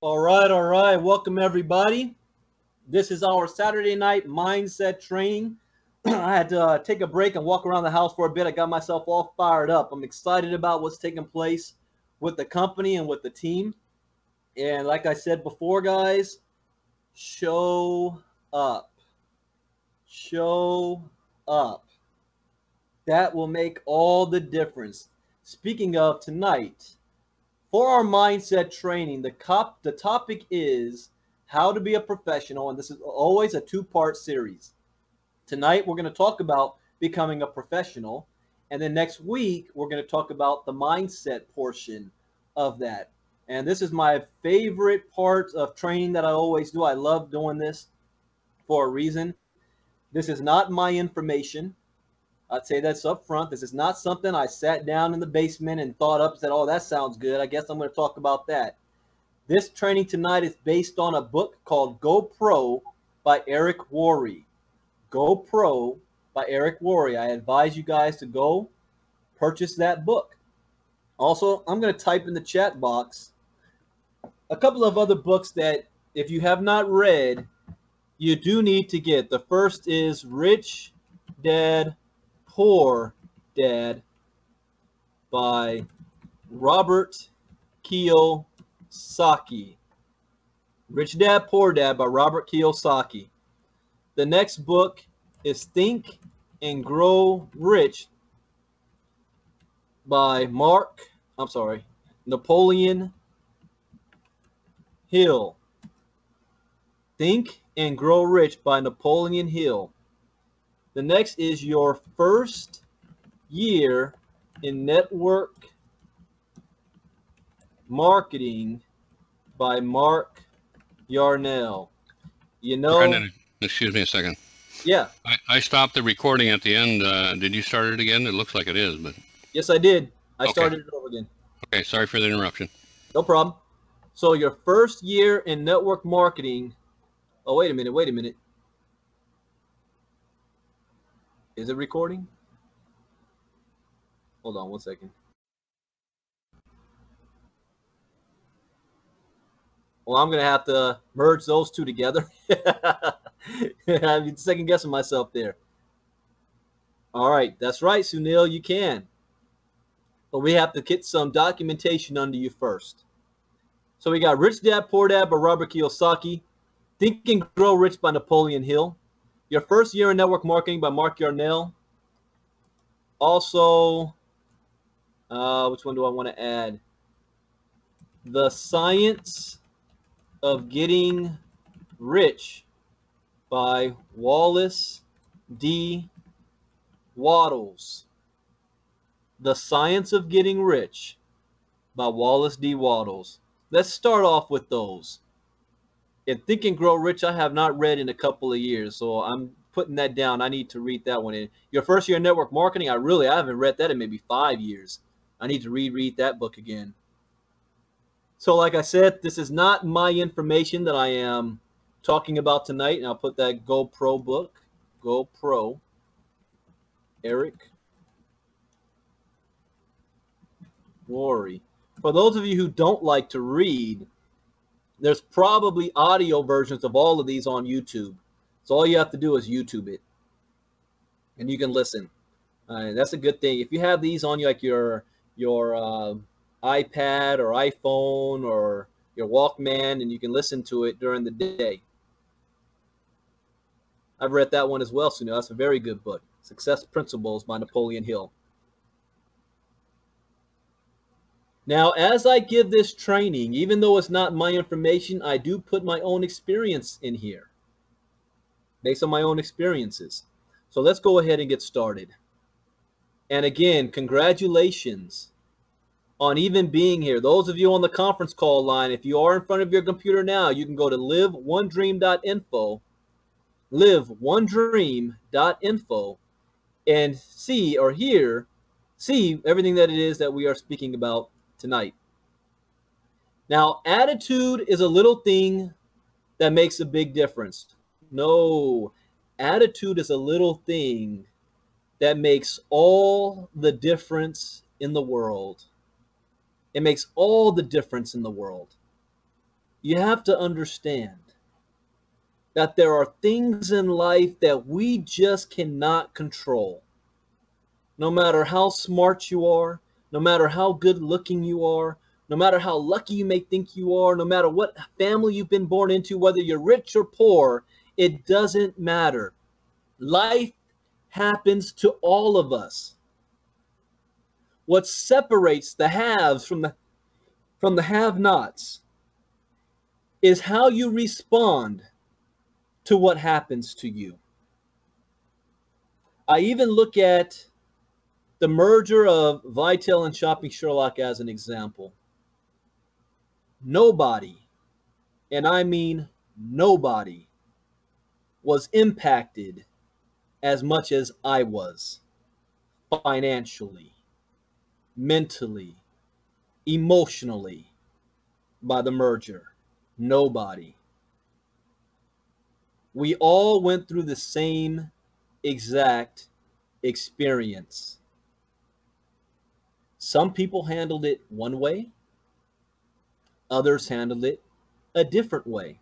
All right. Welcome, everybody. This is our Saturday night mindset training. I had to take a break and walk around the house for a bit. I got myself all fired up. I'm excited about what's taking place with the company and with the team. And like I said before, guys, show up. Show up. That will make all the difference. Speaking of tonight, for our mindset training, the topic is how to be a professional, and this is always a two-part series. Tonight, we're going to talk about becoming a professional, and then next week, we're going to talk about the mindset portion of that. And this is my favorite part of training that I always do. I love doing this for a reason. This is not my information. I'd say that's up front. This is not something I sat down in the basement and thought up and said, oh, that sounds good. I guess I'm going to talk about that. This training tonight is based on a book called Go Pro by Eric Worre. Go Pro by Eric Worre. I advise you guys to go purchase that book. Also, I'm going to type in the chat box a couple of other books that if you have not read, you do need to get. The first is Rich Dad, Poor Dad by Robert Kiyosaki. Rich Dad, Poor Dad by Robert Kiyosaki. The next book is Think and Grow Rich by Napoleon Hill. Think and Grow Rich by Napoleon Hill. The next is Your First Year in Network Marketing by Mark Yarnell. You know, Brandon, excuse me a second. Yeah. I stopped the recording at the end. Did you start it again? It looks like it is, but. Yes, I did. I Okay. started it over again. Okay, sorry for the interruption. No problem. So Your First Year in Network Marketing. Oh, wait a minute. Is it recording? Hold on one second. Well, I'm going to have to merge those two together. I'm second guessing myself there. All right. That's right, Sunil. You can. But we have to get some documentation under you first. So we got Rich Dad, Poor Dad by Robert Kiyosaki. Think and Grow Rich by Napoleon Hill. Your First Year in Network Marketing by Mark Yarnell. Also, which one do I want to add? The Science of Getting Rich by Wallace D. Wattles. The Science of Getting Rich by Wallace D. Wattles. Let's start off with those. And Think and Grow Rich, I have not read in a couple of years, so I'm putting that down. I need to read that one in. Your First Year in Network Marketing, I haven't read that in maybe 5 years. I need to reread that book again. So like I said, this is not my information that I am talking about tonight, and I'll put that Go Pro book. Go Pro. Eric Worre. For those of you who don't like to read, there's probably audio versions of all of these on YouTube. So all you have to do is YouTube it, and you can listen. That's a good thing. If you have these on like your iPad or iPhone or your Walkman, and you can listen to it during the day. I've read that one as well, so that's a very good book. Success Principles by Napoleon Hill. Now, as I give this training, even though it's not my information, I do put my own experience in here, based on my own experiences. So let's go ahead and get started. And again, congratulations on even being here. Those of you on the conference call line, if you are in front of your computer now, you can go to liveonedream.info, liveonedream.info, and see everything that it is that we are speaking about tonight. Now, attitude is a little thing that makes a big difference. No, attitude is a little thing that makes all the difference in the world. It makes all the difference in the world. you have to understand that there are things in life that we just cannot control. No matter how smart you are, no matter how good looking you are, no matter how lucky you may think you are, no matter what family you've been born into, whether you're rich or poor, it doesn't matter. Life happens to all of us. What separates the haves from the have-nots is how you respond to what happens to you. I even look at the merger of Vital and Shopping Sherlock as an example. Nobody, and I mean nobody, was impacted as much as I was, financially, mentally, emotionally, by the merger. Nobody. We all went through the same exact experience. Some people handled it one way, others handled it a different way.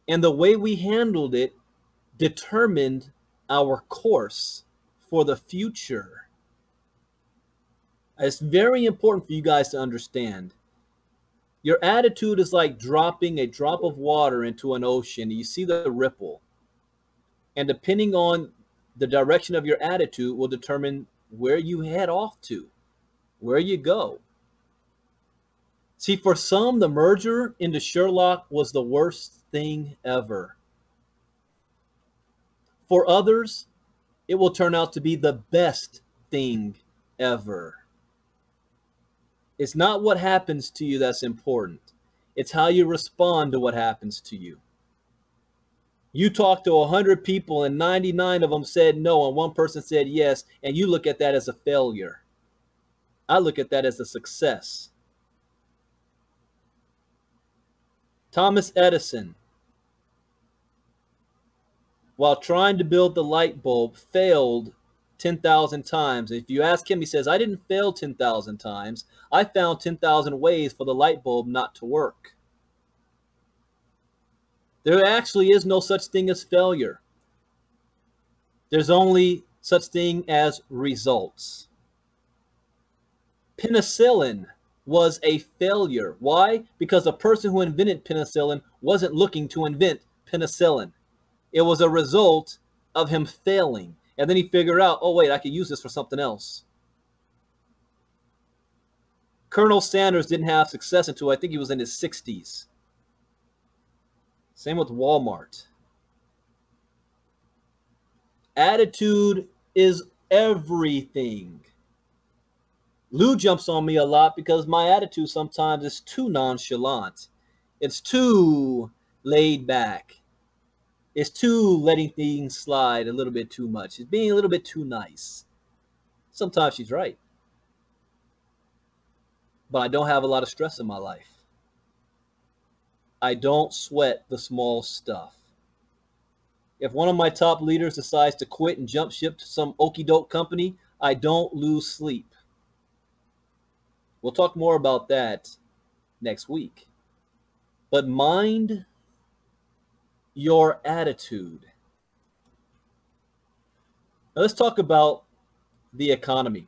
And the way we handled it determined our course for the future. It's very important for you guys to understand. Your attitude is like dropping a drop of water into an ocean. You see the ripple. And depending on the direction of your attitude will determine where you head off to, where you go. See, for some, the merger into Sherlock was the worst thing ever. For others, it will turn out to be the best thing ever. It's not what happens to you that's important. It's how you respond to what happens to you. You talk to 100 people and 99 of them said no and one person said yes, and you look at that as a failure. I look at that as a success. Thomas Edison, while trying to build the light bulb, failed 10,000 times. If you ask him, he says, I didn't fail 10,000 times. I found 10,000 ways for the light bulb not to work. There actually is no such thing as failure. There's only such thing as results. Penicillin was a failure. Why? Because the person who invented penicillin wasn't looking to invent penicillin. It was a result of him failing. And then he figured out, oh, wait, I could use this for something else. Colonel Sanders didn't have success until I think he was in his 60s. Same with Walmart. Attitude is everything. Lou jumps on me a lot because my attitude sometimes is too nonchalant. It's too laid back. It's too letting things slide a little bit too much. It's being a little bit too nice. Sometimes she's right. But I don't have a lot of stress in my life. I don't sweat the small stuff. If one of my top leaders decides to quit and jump ship to some okey-doke company, I don't lose sleep. We'll talk more about that next week. But mind your attitude. Now let's talk about the economy.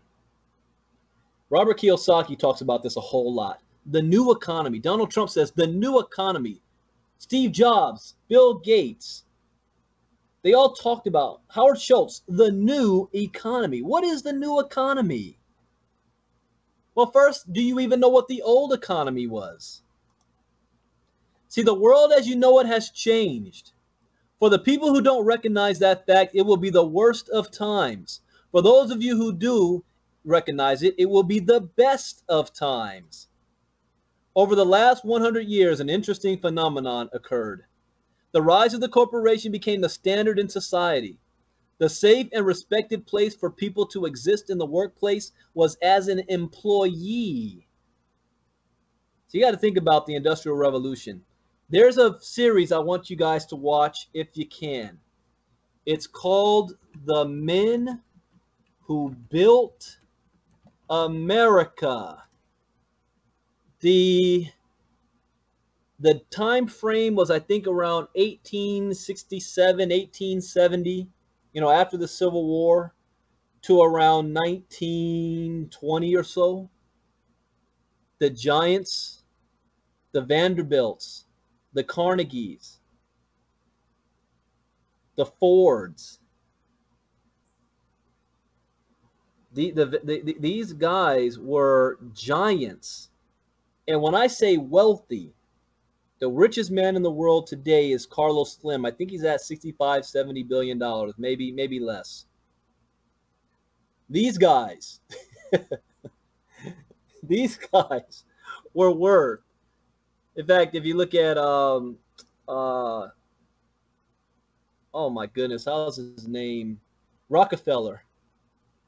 Robert Kiyosaki talks about this a whole lot. The new economy. Donald Trump says the new economy. Steve Jobs, Bill Gates, they all talked about, Howard Schultz, the new economy. What is the new economy? Well, first, do you even know what the old economy was? See, the world as you know it has changed. For the people who don't recognize that fact, it will be the worst of times. For those of you who do recognize it, it will be the best of times. Over the last 100 years, an interesting phenomenon occurred. The rise of the corporation became the standard in society. The safe and respected place for people to exist in the workplace was as an employee. So you got to think about the Industrial Revolution. There's a series I want you guys to watch if you can. It's called The Men Who Built America. The The time frame was, I think, around 1867, 1870, after the Civil War, to around 1920 or so. The Giants, the Vanderbilts, the Carnegies, the Fords, these guys were giants. And when I say wealthy, the richest man in the world today is Carlos Slim. I think he's at 65, 70 billion dollars, maybe less. These guys, these guys were worth. In fact, if you look at uh oh my goodness, how's his name? Rockefeller,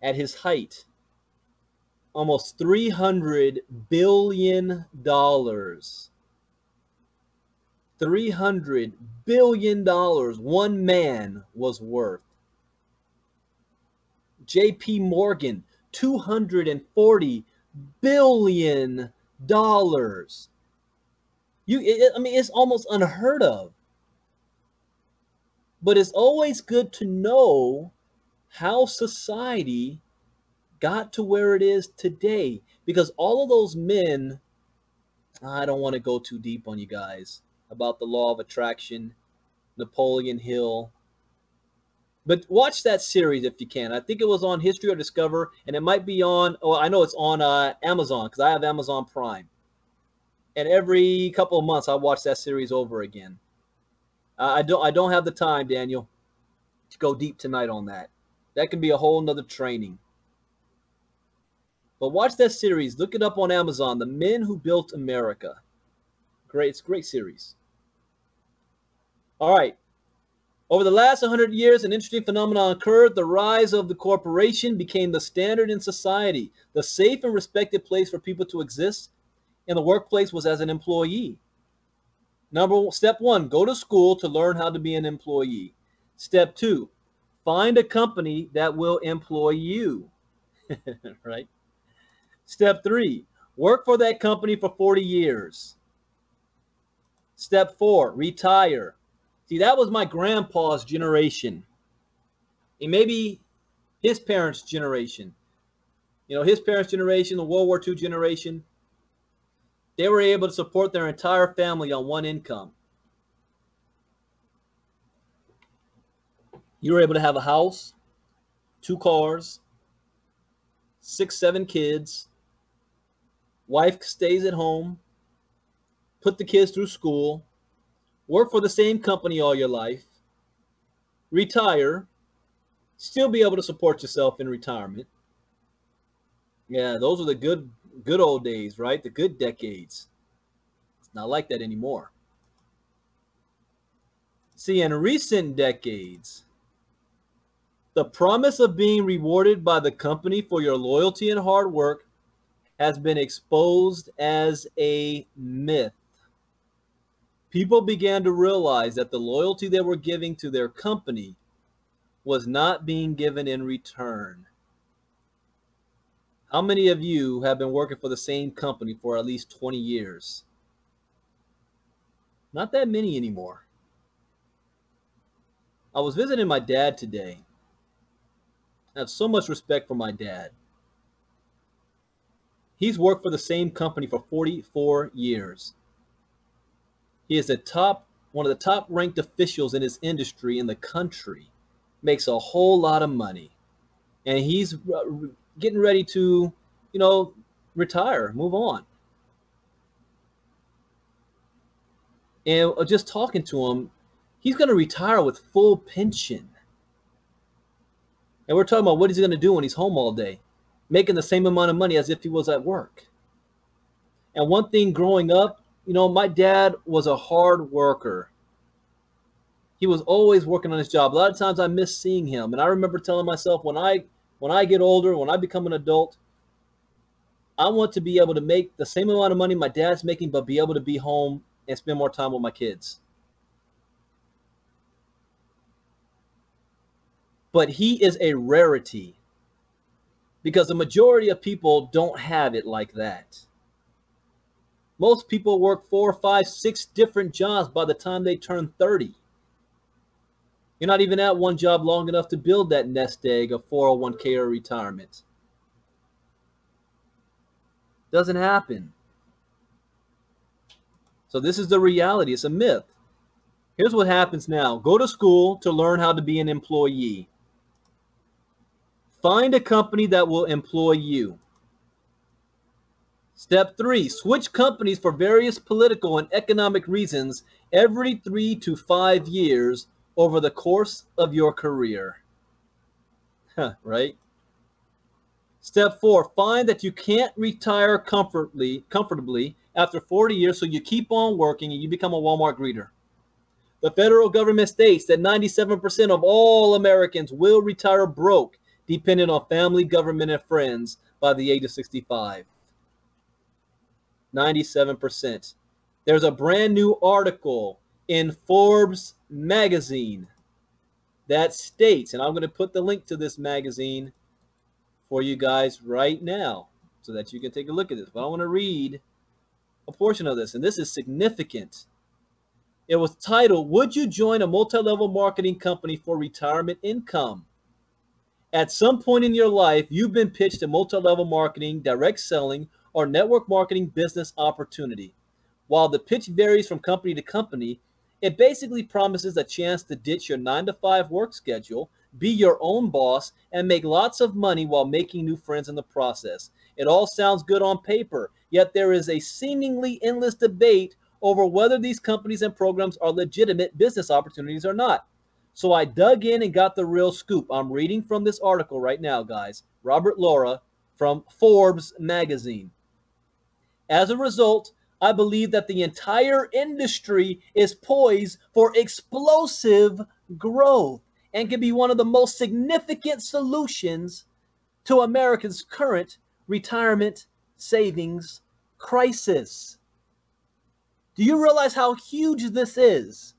at his height, almost $300 billion. $300 billion one man was worth. JP Morgan, $240 billion. It's almost unheard of. But it's always good to know how society got to where it is today, because all of those men, I don't want to go too deep on you guys about the law of attraction, Napoleon Hill. But watch that series if you can. I think it was on History or Discover, and it might be on, I know it's on Amazon, because I have Amazon Prime. And every couple of months, I watch that series over again. I don't have the time, Daniel, to go deep tonight on that. That can be a whole nother training. But watch that series. Look it up on Amazon. The Men Who Built America. Great. It's a great series. All right. Over the last 100 years, an interesting phenomenon occurred. The rise of the corporation became the standard in society. The safe and respected place for people to exist in the workplace was as an employee. Step 1, go to school to learn how to be an employee. Step 2, find a company that will employ you. Right? Step 3, work for that company for 40 years. Step 4, retire. See, that was my grandpa's generation. And maybe his parents' generation. His parents' generation, the World War II generation, they were able to support their entire family on one income. You were able to have a house, 2 cars, 6, 7 kids. Wife stays at home, put the kids through school, work for the same company all your life, retire, still be able to support yourself in retirement. Yeah, those are the good old days, right? The good decades. It's not like that anymore. See, in recent decades, the promise of being rewarded by the company for your loyalty and hard work has been exposed as a myth. People began to realize that the loyalty they were giving to their company was not being given in return. How many of you have been working for the same company for at least 20 years? Not that many anymore. I was visiting my dad today. I have so much respect for my dad. He's worked for the same company for 44 years. He is one of the top ranked officials in his industry in the country. Makes a whole lot of money. And he's getting ready to, retire, move on. And just talking to him, he's going to retire with full pension. And we're talking about what he's going to do when he's home all day, making the same amount of money as if he was at work. And one thing growing up, my dad was a hard worker. He was always working on his job. A lot of times I miss seeing him. And I remember telling myself, when I get older, when I become an adult, I want to be able to make the same amount of money my dad's making, but be able to be home and spend more time with my kids. But he is a rarity, because the majority of people don't have it like that. Most people work 4, 5, 6 different jobs by the time they turn 30. You're not even at one job long enough to build that nest egg of 401k or retirement. Doesn't happen. So this is the reality. It's a myth. Here's what happens now. Go to school to learn how to be an employee. Find a company that will employ you. Step 3, switch companies for various political and economic reasons every 3 to 5 years over the course of your career. Right? Step 4, find that you can't retire comfortably after 40 years, so you keep on working and you become a Walmart greeter. The federal government states that 97% of all Americans will retire broke, depending on family, government, and friends by the age of 65. 97%. There's a brand new article in Forbes magazine that states, and I'm going to put the link to this magazine for you guys right now so that you can take a look at this. But I want to read a portion of this, and this is significant. It was titled, "Would you join a multi-level marketing company for retirement income?" At some point in your life, you've been pitched a multi-level marketing, direct selling, or network marketing business opportunity. While the pitch varies from company to company, it basically promises a chance to ditch your 9-to-5 work schedule, be your own boss, and make lots of money while making new friends in the process. It all sounds good on paper, yet there is a seemingly endless debate over whether these companies and programs are legitimate business opportunities or not. So I dug in and got the real scoop. I'm reading from this article right now, guys. Robert Laura from Forbes magazine. As a result, I believe that the entire industry is poised for explosive growth and can be one of the most significant solutions to America's current retirement savings crisis. Do you realize how huge this is?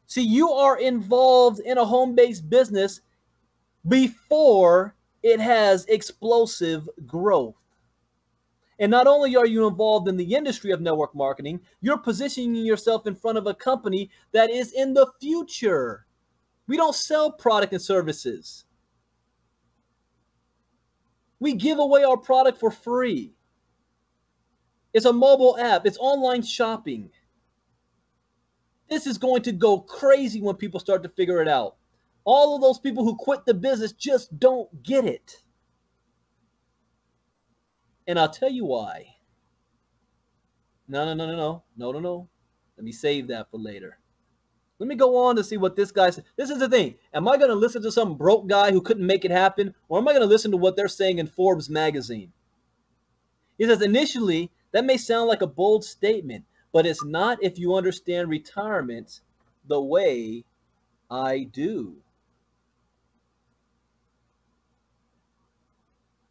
See, you are involved in a home-based business before it has explosive growth. And not only are you involved in the industry of network marketing, you're positioning yourself in front of a company that is in the future. We don't sell product and services. We give away our product for free. It's a mobile app. It's online shopping. This is going to go crazy when people start to figure it out. All of those people who quit the business just don't get it. And I'll tell you why. No. Let me save that for later. Let me go on to see what this guy said. This is the thing. Am I going to listen to some broke guy who couldn't make it happen? Or am I going to listen to what they're saying in Forbes magazine? He says, initially, that may sound like a bold statement, but it's not if you understand retirement the way I do.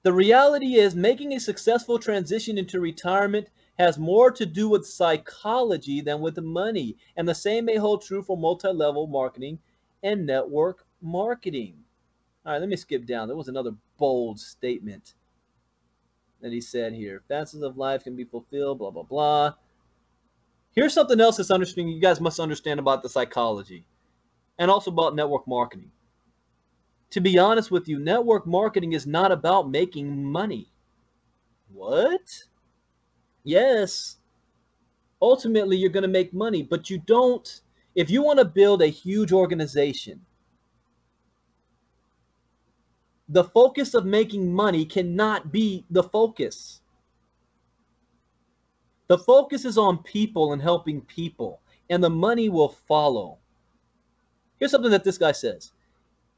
The reality is making a successful transition into retirement has more to do with psychology than with money. And the same may hold true for multi-level marketing and network marketing. All right, let me skip down. There was another bold statement that he said here. Facets of life can be fulfilled, blah, blah, blah. Here's something else that's interesting you guys must understand about the psychology and also about network marketing. To be honest with you, network marketing is not about making money. What? Yes. Ultimately, you're going to make money, but you don't. If you want to build a huge organization, the focus of making money cannot be the focus. The focus is on people and helping people, and the money will follow. Here's something that this guy says.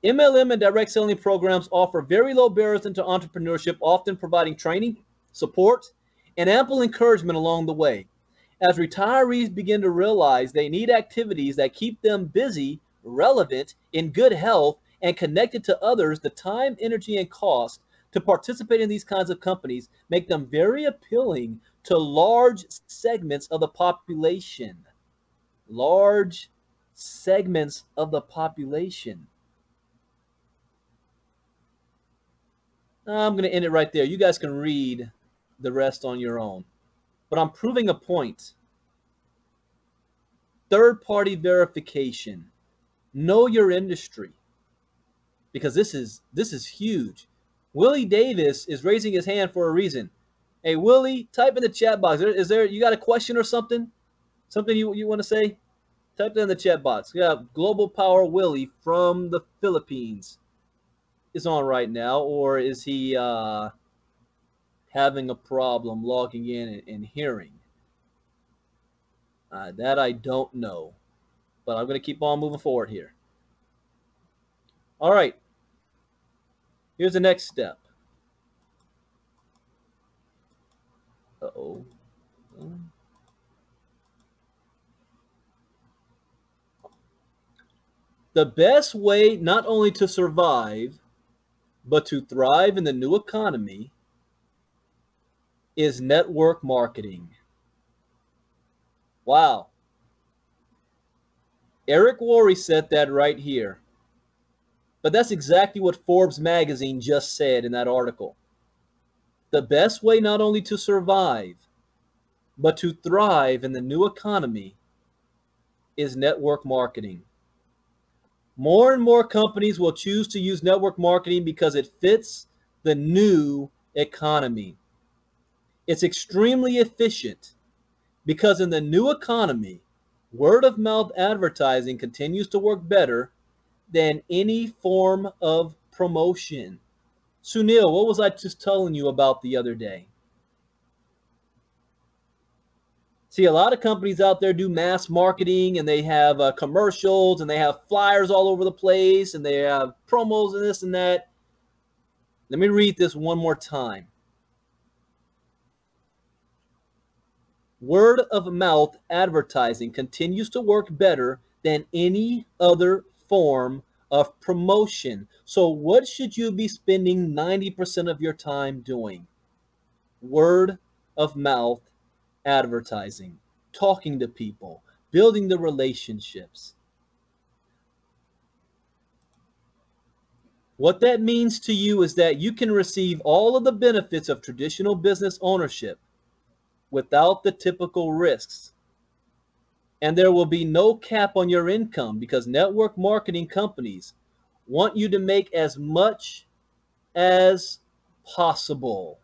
MLM and direct selling programs offer very low barriers into entrepreneurship, often providing training, support, and ample encouragement along the way. As retirees begin to realize they need activities that keep them busy, relevant, in good health, and connected to others, the time, energy, and cost to participate in these kinds of companies make them very appealing to large segments of the population. Large segments of the population. I'm going to end it right there. You guys can read the rest on your own. But I'm proving a point. Third-party verification. Know your industry, because this is huge. Willie Davis is raising his hand for a reason. Hey, Willie, type in the chat box. Is there you got a question or something? Something you want to say? Type it in the chat box. Yeah, Global Power Willie from the Philippines is on right now, or is he having a problem logging in and hearing? That I don't know, but I'm going to keep on moving forward here. All right, here's the next step. Uh-oh. The best way not only to survive, but to thrive in the new economy is network marketing. Wow. Eric Worre said that right here. But that's exactly what Forbes magazine just said in that article. The best way not only to survive, but to thrive in the new economy is network marketing. More and more companies will choose to use network marketing because it fits the new economy. It's extremely efficient because in the new economy, word of mouth advertising continues to work better than any form of promotion. Sunil, what was I just telling you about the other day? See, a lot of companies out there do mass marketing, and they have commercials, and they have flyers all over the place, and they have promos and this and that. Let me read this one more time. Word of mouth advertising continues to work better than any other form of promotion. So what should you be spending 90% of your time doing? Word of mouth advertising, talking to people, building the relationships. What that means to you is that you can receive all of the benefits of traditional business ownership without the typical risks. And there will be no cap on your income because network marketing companies want you to make as much as possible.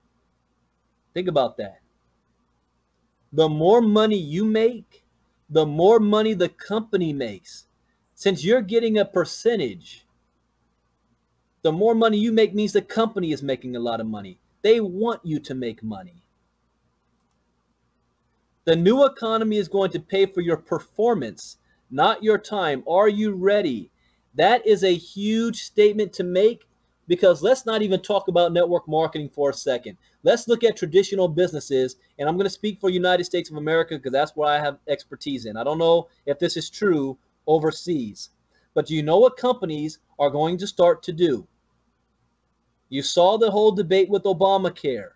Think about that. The more money you make, the more money the company makes. Since you're getting a percentage, the more money you make means the company is making a lot of money. They want you to make money. The new economy is going to pay for your performance, not your time. Are you ready? That is a huge statement to make, because let's not even talk about network marketing for a second. Let's look at traditional businesses, and I'm going to speak for United States of America because that's where I have expertise in. I don't know if this is true overseas, but do you know what companies are going to start to do? You saw the whole debate with Obamacare.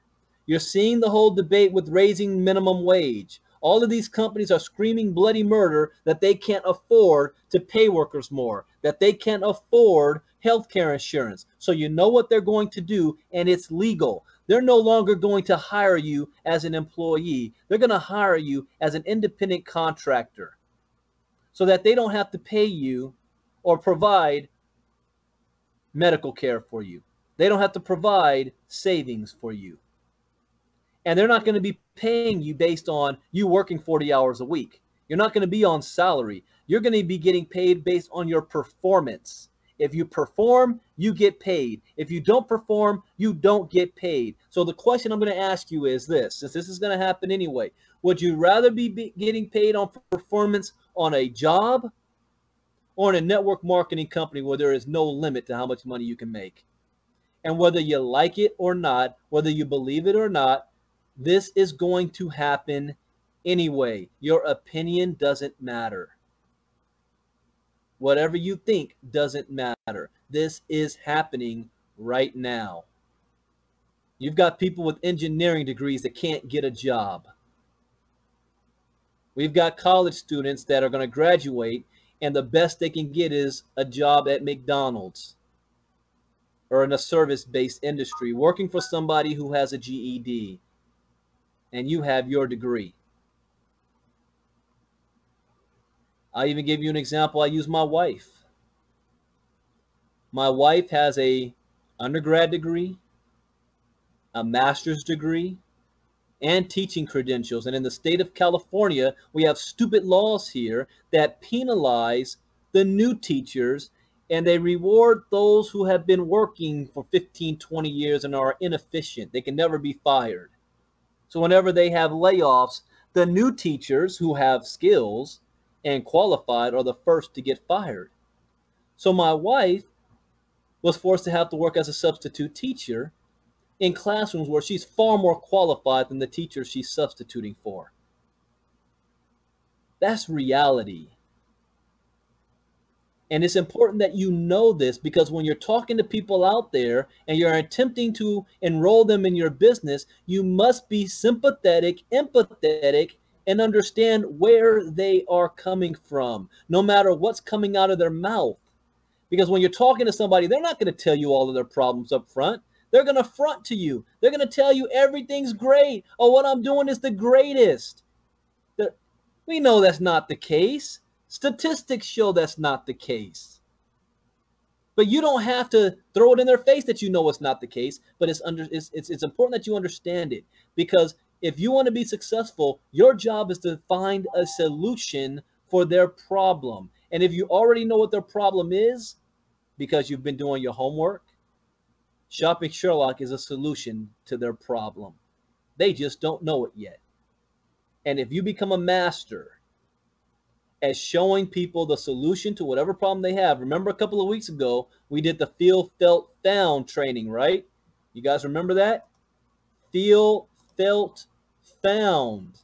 You're seeing the whole debate with raising minimum wage. All of these companies are screaming bloody murder that they can't afford to pay workers more, that they can't afford healthcare insurance. So you know what they're going to do, and it's legal. They're no longer going to hire you as an employee. They're going to hire you as an independent contractor so that they don't have to pay you or provide medical care for you. They don't have to provide savings for you. And they're not going to be paying you based on you working 40 hours a week. You're not going to be on salary. You're going to be getting paid based on your performance. If you perform, you get paid. If you don't perform, you don't get paid. So the question I'm going to ask you is this, since this is going to happen anyway, would you rather be getting paid on performance on a job or in a network marketing company where there is no limit to how much money you can make? And whether you like it or not, whether you believe it or not, this is going to happen anyway. Your opinion doesn't matter. Whatever you think doesn't matter. This is happening right now. You've got people with engineering degrees that can't get a job. We've got college students that are going to graduate, and the best they can get is a job at McDonald's or in a service-based industry, working for somebody who has a GED. and you have your degree. I'll even give you an example. I use my wife. My wife has a undergrad degree, a master's degree, and teaching credentials. And in the state of California, we have stupid laws here that penalize the new teachers, and they reward those who have been working for 15, 20 years and are inefficient. They can never be fired. So whenever they have layoffs, the new teachers who have skills and qualified are the first to get fired. So my wife was forced to have to work as a substitute teacher in classrooms where she's far more qualified than the teacher she's substituting for. That's reality. And it's important that you know this, because when you're talking to people out there and you're attempting to enroll them in your business, you must be sympathetic, empathetic, and understand where they are coming from, no matter what's coming out of their mouth. Because when you're talking to somebody, they're not going to tell you all of their problems up front. They're going to front to you. They're going to tell you everything's great. Oh, what I'm doing is the greatest. We know that's not the case. Statistics show that's not the case. But you don't have to throw it in their face that you know it's not the case. But it's important that you understand it. Because if you want to be successful, your job is to find a solution for their problem. And if you already know what their problem is, because you've been doing your homework, Shopping Sherlock is a solution to their problem. They just don't know it yet. And if you become a master at showing people the solution to whatever problem they have, remember a couple of weeks ago, we did the feel, felt, found training, right? You guys remember that? Feel, felt, found.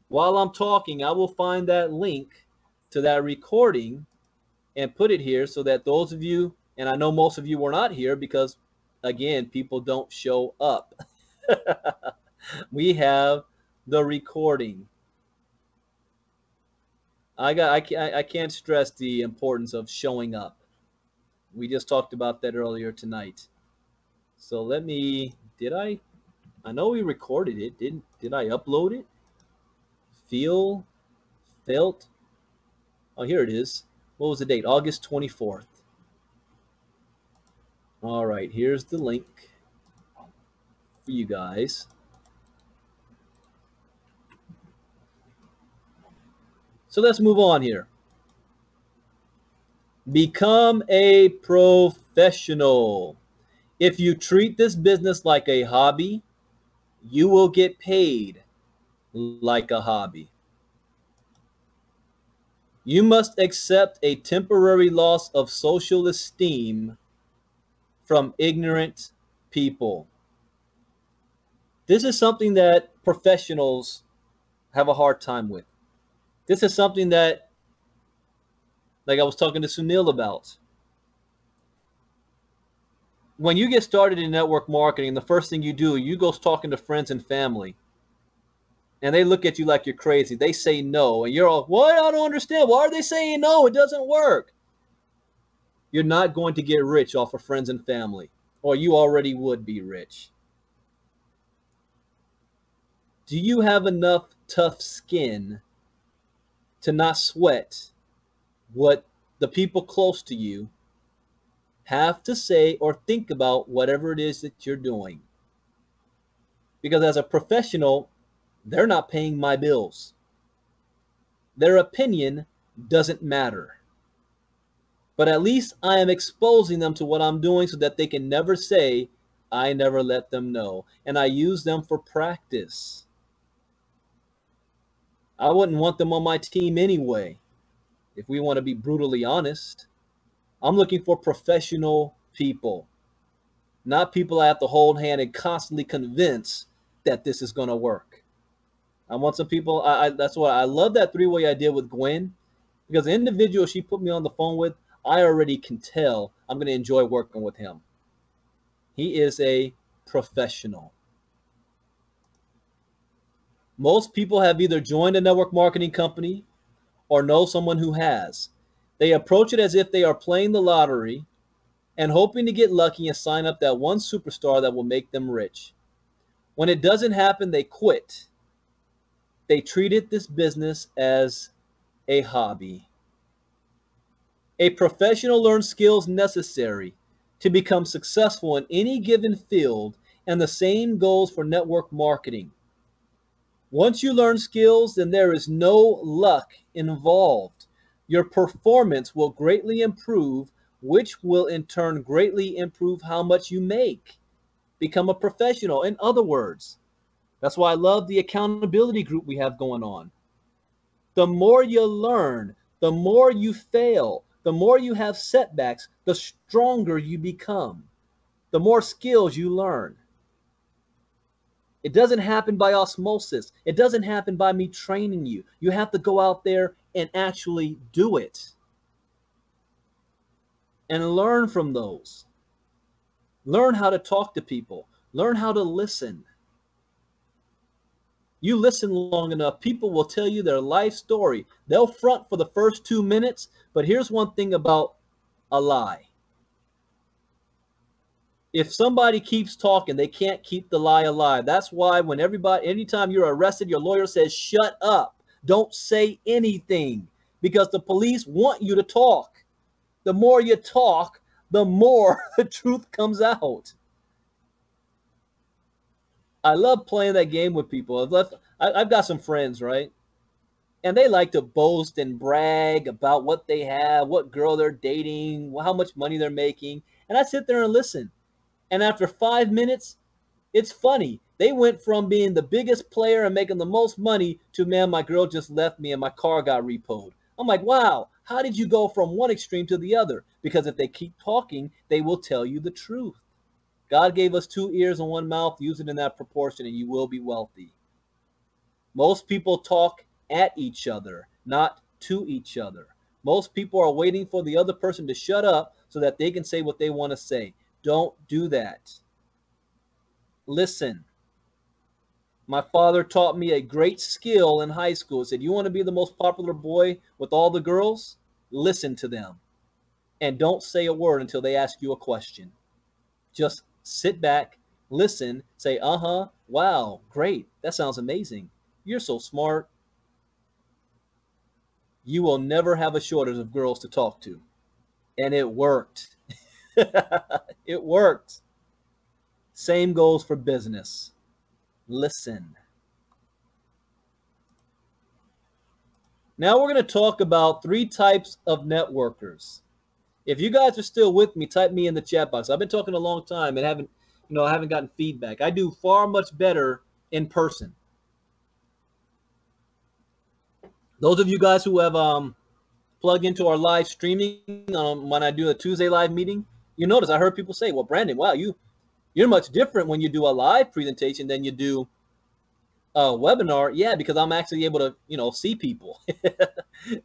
While I'm talking, I will find that link to that recording and put it here so that those of you, and I know most of you were not here because, again, people don't show up. We have the recording. I can't stress the importance of showing up. We just talked about that earlier tonight. So let me, I know we recorded it. Did I upload it? Feel, felt. Oh, here it is. What was the date? August 24th. All right, here's the link for you guys. So let's move on here. Become a professional. If you treat this business like a hobby, you will get paid like a hobby. You must accept a temporary loss of social esteem from ignorant people. This is something that professionals have a hard time with. This is something that, like I was talking to Sunil about. When you get started in network marketing, the first thing you do, you go talking to friends and family. And they look at you like you're crazy. They say no. And you're all, what? I don't understand. Why are they saying no? It doesn't work. You're not going to get rich off of friends and family. Or you already would be rich. Do you have enough tough skin to not sweat what the people close to you have to say or think about whatever it is that you're doing? Because as a professional, they're not paying my bills. Their opinion doesn't matter. But at least I am exposing them to what I'm doing so that they can never say, I never let them know. And I use them for practice. I wouldn't want them on my team anyway, if we want to be brutally honest. I'm looking for professional people, not people I have to hold hand and constantly convince that this is going to work. I want some people, that's why I love that three-way I did with Gwen, because the individual she put me on the phone with, I already can tell I'm going to enjoy working with him. He is a professional. Most people have either joined a network marketing company or know someone who has. They approach it as if they are playing the lottery and hoping to get lucky and sign up that one superstar that will make them rich. When it doesn't happen, they quit. They treated this business as a hobby. A professional learns skills necessary to become successful in any given field, and the same goes for network marketing. Once you learn skills, then there is no luck involved. Your performance will greatly improve, which will in turn greatly improve how much you make. Become a professional. In other words, that's why I love the accountability group we have going on. The more you learn, the more you fail, the more you have setbacks, the stronger you become, the more skills you learn. It doesn't happen by osmosis. It doesn't happen by me training you. You have to go out there and actually do it and learn from those. Learn how to talk to people. Learn how to listen. You listen long enough, people will tell you their life story. They'll front for the first 2 minutes, but here's one thing about a lie. If somebody keeps talking, they can't keep the lie alive. That's why anytime you're arrested, your lawyer says, shut up. Don't say anything, because the police want you to talk. The more you talk, the more the truth comes out. I love playing that game with people. I've got some friends, right? And they like to boast and brag about what they have, what girl they're dating, how much money they're making. And I sit there and listen. And after 5 minutes, it's funny. They went from being the biggest player and making the most money to, man, my girl just left me and my car got repoed. I'm like, wow, how did you go from one extreme to the other? Because if they keep talking, they will tell you the truth. God gave us 2 ears and 1 mouth. Use it in that proportion and you will be wealthy. Most people talk at each other, not to each other. Most people are waiting for the other person to shut up so that they can say what they want to say. Don't do that. Listen. My father taught me a great skill in high school. He said, you want to be the most popular boy with all the girls? Listen to them. And don't say a word until they ask you a question. Just sit back, listen, say, uh-huh, wow, great, that sounds amazing. You're so smart. You will never have a shortage of girls to talk to. And it worked. It worked. Same goes for business. Listen. Now we're going to talk about 3 types of networkers. If you guys are still with me, type me in the chat box. I've been talking a long time and I haven't gotten feedback. I do far much better in person. Those of you guys who have plugged into our live streaming when I do a Tuesday live meeting, you notice I heard people say, well, Brandon, wow, you're much different when you do a live presentation than you do a webinar. Yeah, because I'm actually able to, see people.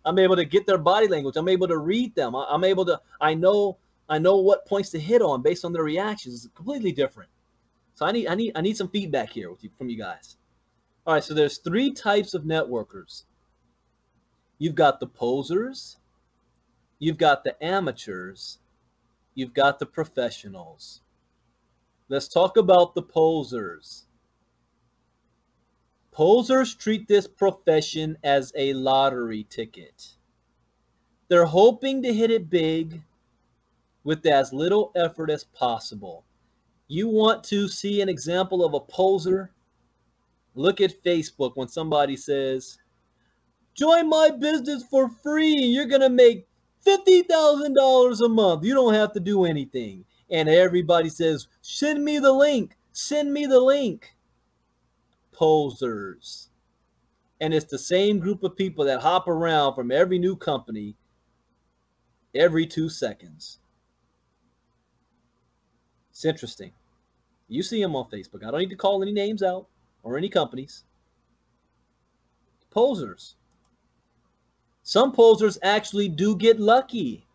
I'm able to get their body language. I'm able to read them. I know what points to hit on based on their reactions. It's completely different. So I need some feedback here from you guys. All right, so there's 3 types of networkers. You've got the posers, you've got the amateurs, you've got the professionals. Let's talk about the posers. Posers treat this profession as a lottery ticket. They're hoping to hit it big with as little effort as possible. You want to see an example of a poser? Look at Facebook when somebody says, join my business for free. You're going to make $50,000 a month. You don't have to do anything. And everybody says, send me the link. Send me the link. Posers. And it's the same group of people that hop around from every new company every 2 seconds. It's interesting. You see them on Facebook. I don't need to call any names out or any companies. Posers. Some posers actually do get lucky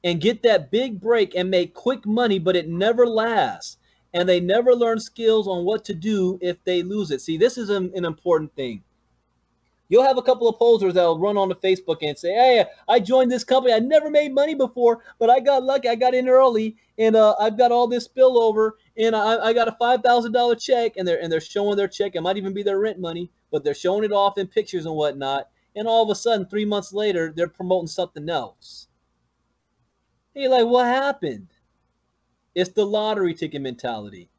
and get that big break and make quick money, but it never lasts. And they never learn skills on what to do if they lose it. See, this is an important thing. You'll have a couple of posers that'll run on to Facebook and say, "Hey, I joined this company. I never made money before, but I got lucky. I got in early, and I've got all this spillover, and I got a $5,000 check." And they're showing their check. It might even be their rent money, but they're showing it off in pictures and whatnot. And all of a sudden, 3 months later, they're promoting something else. And you're like, "What happened?" It's the lottery ticket mentality.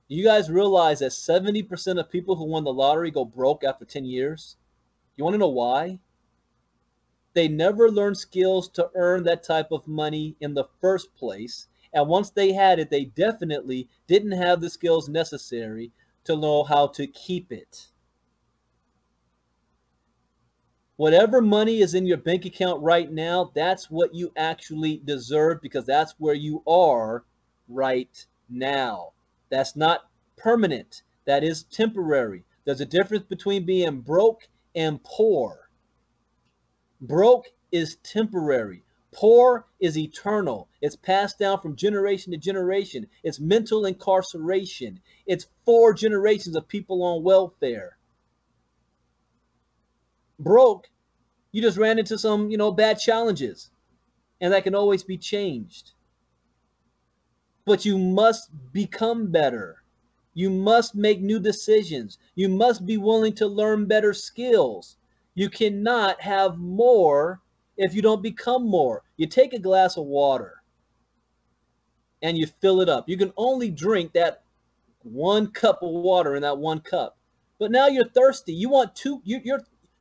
Do you guys realize that 70% of people who won the lottery go broke after 10 years? You want to know why? They never learned skills to earn that type of money in the first place. And once they had it, they definitely didn't have the skills necessary to know how to keep it. Whatever money is in your bank account right now, that's what you actually deserve, because that's where you are right now. That's not permanent. That is temporary. There's a difference between being broke and poor. Broke is temporary. Poor is eternal. It's passed down from generation to generation. It's mental incarceration. It's 4 generations of people on welfare. Broke, you just ran into some, bad challenges, and that can always be changed. But you must become better. You must make new decisions. You must be willing to learn better skills. You cannot have more if you don't become more. You take a glass of water and you fill it up. You can only drink that 1 cup of water in that 1 cup. But now you're thirsty. You want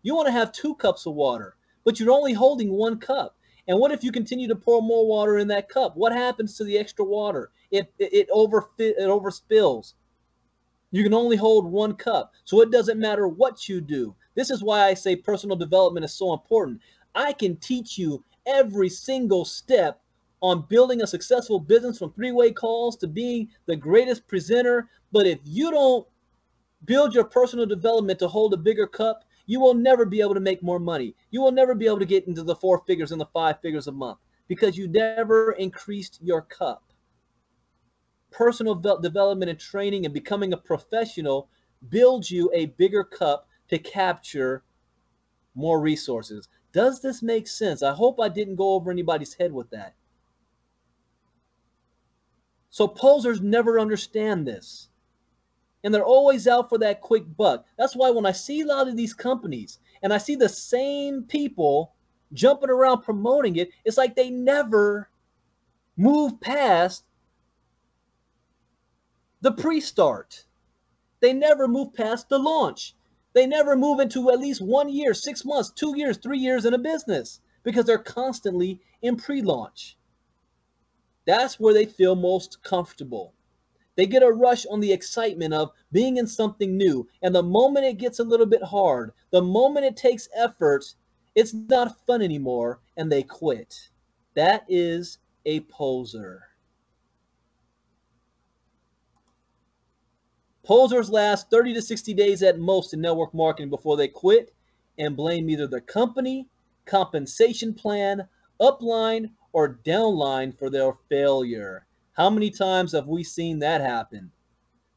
you want to have 2 cups of water, but you're only holding 1 cup. And what if you continue to pour more water in that cup? What happens to the extra water? It overspills. You can only hold 1 cup. So it doesn't matter what you do. This is why I say personal development is so important. I can teach you every single step on building a successful business, from 3-way calls to being the greatest presenter. But if you don't build your personal development to hold a bigger cup, you will never be able to make more money. You will never be able to get into the 4 figures and the 5 figures a month, because you never increased your cup. Personal development and training and becoming a professional builds you a bigger cup to capture more resources. Does this make sense? I hope I didn't go over anybody's head with that. So posers never understand this. And they're always out for that quick buck. That's why when I see a lot of these companies and I see the same people jumping around promoting it, it's like they never move past the pre-start. They never move past the launch. They never move into at least 1 year, 6 months, 2 years, 3 years in a business, because they're constantly in pre-launch. That's where they feel most comfortable. They get a rush on the excitement of being in something new. And the moment it gets a little bit hard, the moment it takes effort, it's not fun anymore, and they quit. That is a poser. Posers last 30 to 60 days at most in network marketing before they quit and blame either the company, compensation plan, upline, or downline for their failure. How many times have we seen that happen?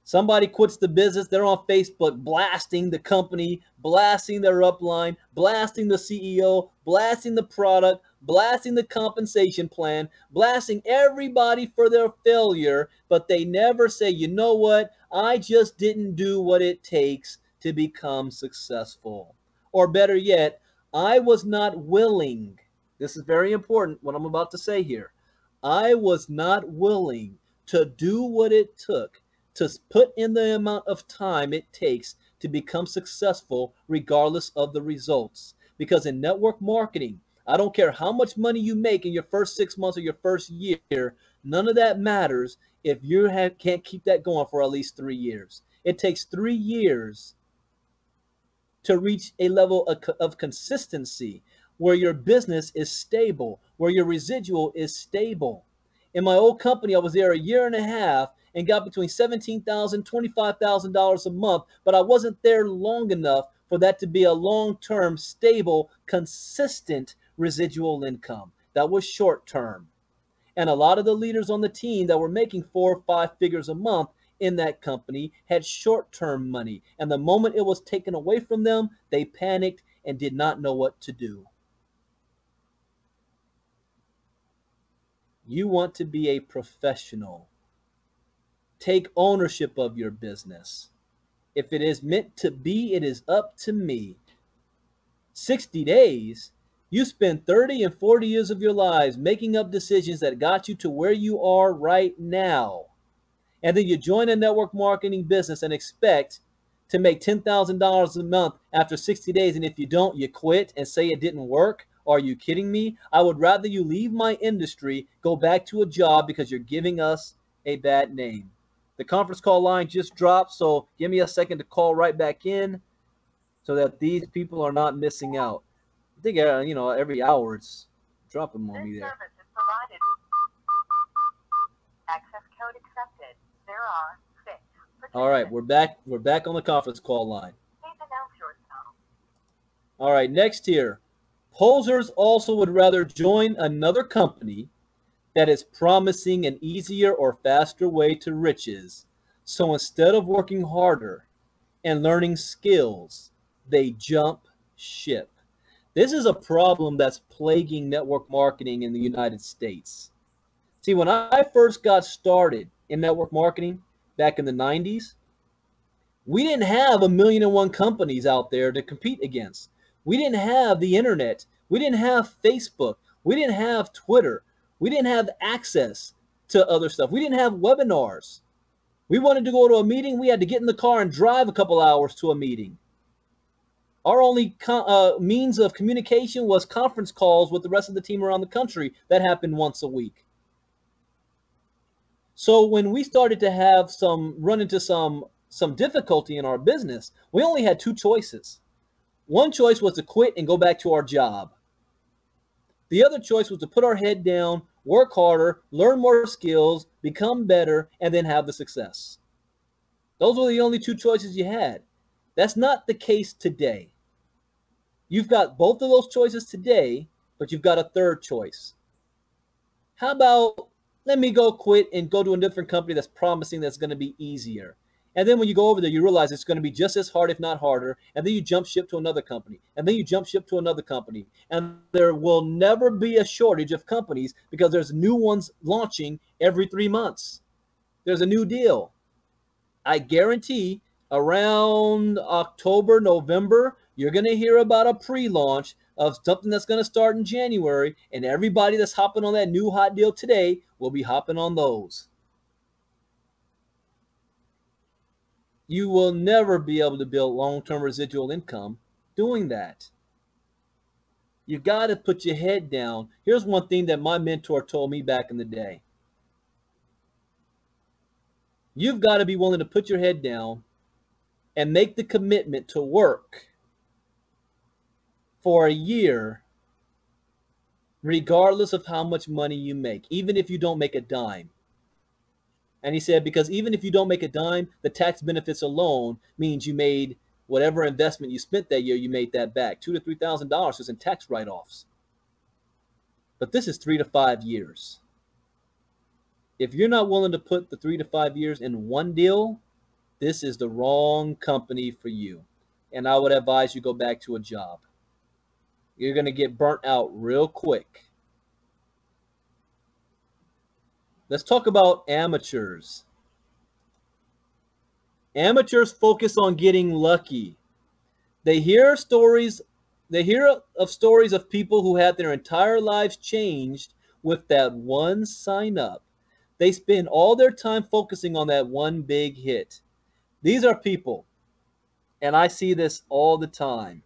Somebody quits the business, they're on Facebook blasting the company, blasting their upline, blasting the CEO, blasting the product, blasting the compensation plan, blasting everybody for their failure, but they never say, "You know what? I just didn't do what it takes to become successful." Or better yet, "I was not willing." This is very important, what I'm about to say here. "I was not willing to do what it took to put in the amount of time it takes to become successful regardless of the results." Because in network marketing, I don't care how much money you make in your first 6 months or your first year, none of that matters if you can't keep that going for at least 3 years. It takes 3 years to reach a level of consistency where your business is stable, where your residual is stable. In my old company, I was there a year and a half and got between $17,000 and $25,000 a month, but I wasn't there long enough for that to be a long-term, stable, consistent residual income. That was short-term. And a lot of the leaders on the team that were making 4 or 5 figures a month in that company had short-term money, and the moment it was taken away from them, they panicked and did not know what to do. You want to be a professional. Take ownership of your business. If it is meant to be, it is up to me. 60 days? You spend 30 and 40 years of your lives making up decisions that got you to where you are right now. And then you join a network marketing business and expect to make $10,000 a month after 60 days. And if you don't, you quit and say it didn't work. Are you kidding me? I would rather you leave my industry, go back to a job because you're giving us a bad name. The conference call line just dropped, so give me a second to call right back in so that these people are not missing out. I think, every hour it's dropping on me there. Service is provided. Access code accepted. There are 6. All right, we're back. We're back on the conference call line. Please announce yourself. All right, next here. Posers also would rather join another company that is promising an easier or faster way to riches. So instead of working harder and learning skills, they jump ship. This is a problem that's plaguing network marketing in the United States. See, when I first got started in network marketing back in the 90s, we didn't have 1,000,001 companies out there to compete against. We didn't have the internet. We didn't have Facebook. We didn't have Twitter. We didn't have access to other stuff. We didn't have webinars. We wanted to go to a meeting. We had to get in the car and drive a couple hours to a meeting. Our only means of communication was conference calls with the rest of the team around the country that happened once a week. So when we started to run into some difficulty in our business, we only had 2 choices. One choice was to quit and go back to our job. The other choice was to put our head down, work harder, learn more skills, become better, and then have the success. Those were the only 2 choices you had. That's not the case today. You've got both of those choices today, but you've got a third choice. How about, let me go quit and go to a different company that's promising that's going to be easier. And then when you go over there, you realize it's going to be just as hard, if not harder. And then you jump ship to another company. And then you jump ship to another company. And there will never be a shortage of companies because there's new ones launching every 3 months. There's a new deal. I guarantee around October, November, you're going to hear about a pre-launch of something that's going to start in January. And everybody that's hopping on that new hot deal today will be hopping on those. You will never be able to build long-term residual income doing that. You got to put your head down. Here's one thing that my mentor told me back in the day. You've got to be willing to put your head down and make the commitment to work for a year, regardless of how much money you make, even if you don't make a dime. And he said, because even if you don't make a dime, the tax benefits alone means you made whatever investment you spent that year, you made that back. $2,000 to $3,000 is in tax write-offs. But this is 3 to 5 years. If you're not willing to put the 3 to 5 years in one deal, this is the wrong company for you. And I would advise you go back to a job. You're going to get burnt out real quick. Let's talk about amateurs. Amateurs focus on getting lucky. They hear of stories of people who had their entire lives changed with that one sign up. They spend all their time focusing on that one big hit. These are people, and I see this all the time.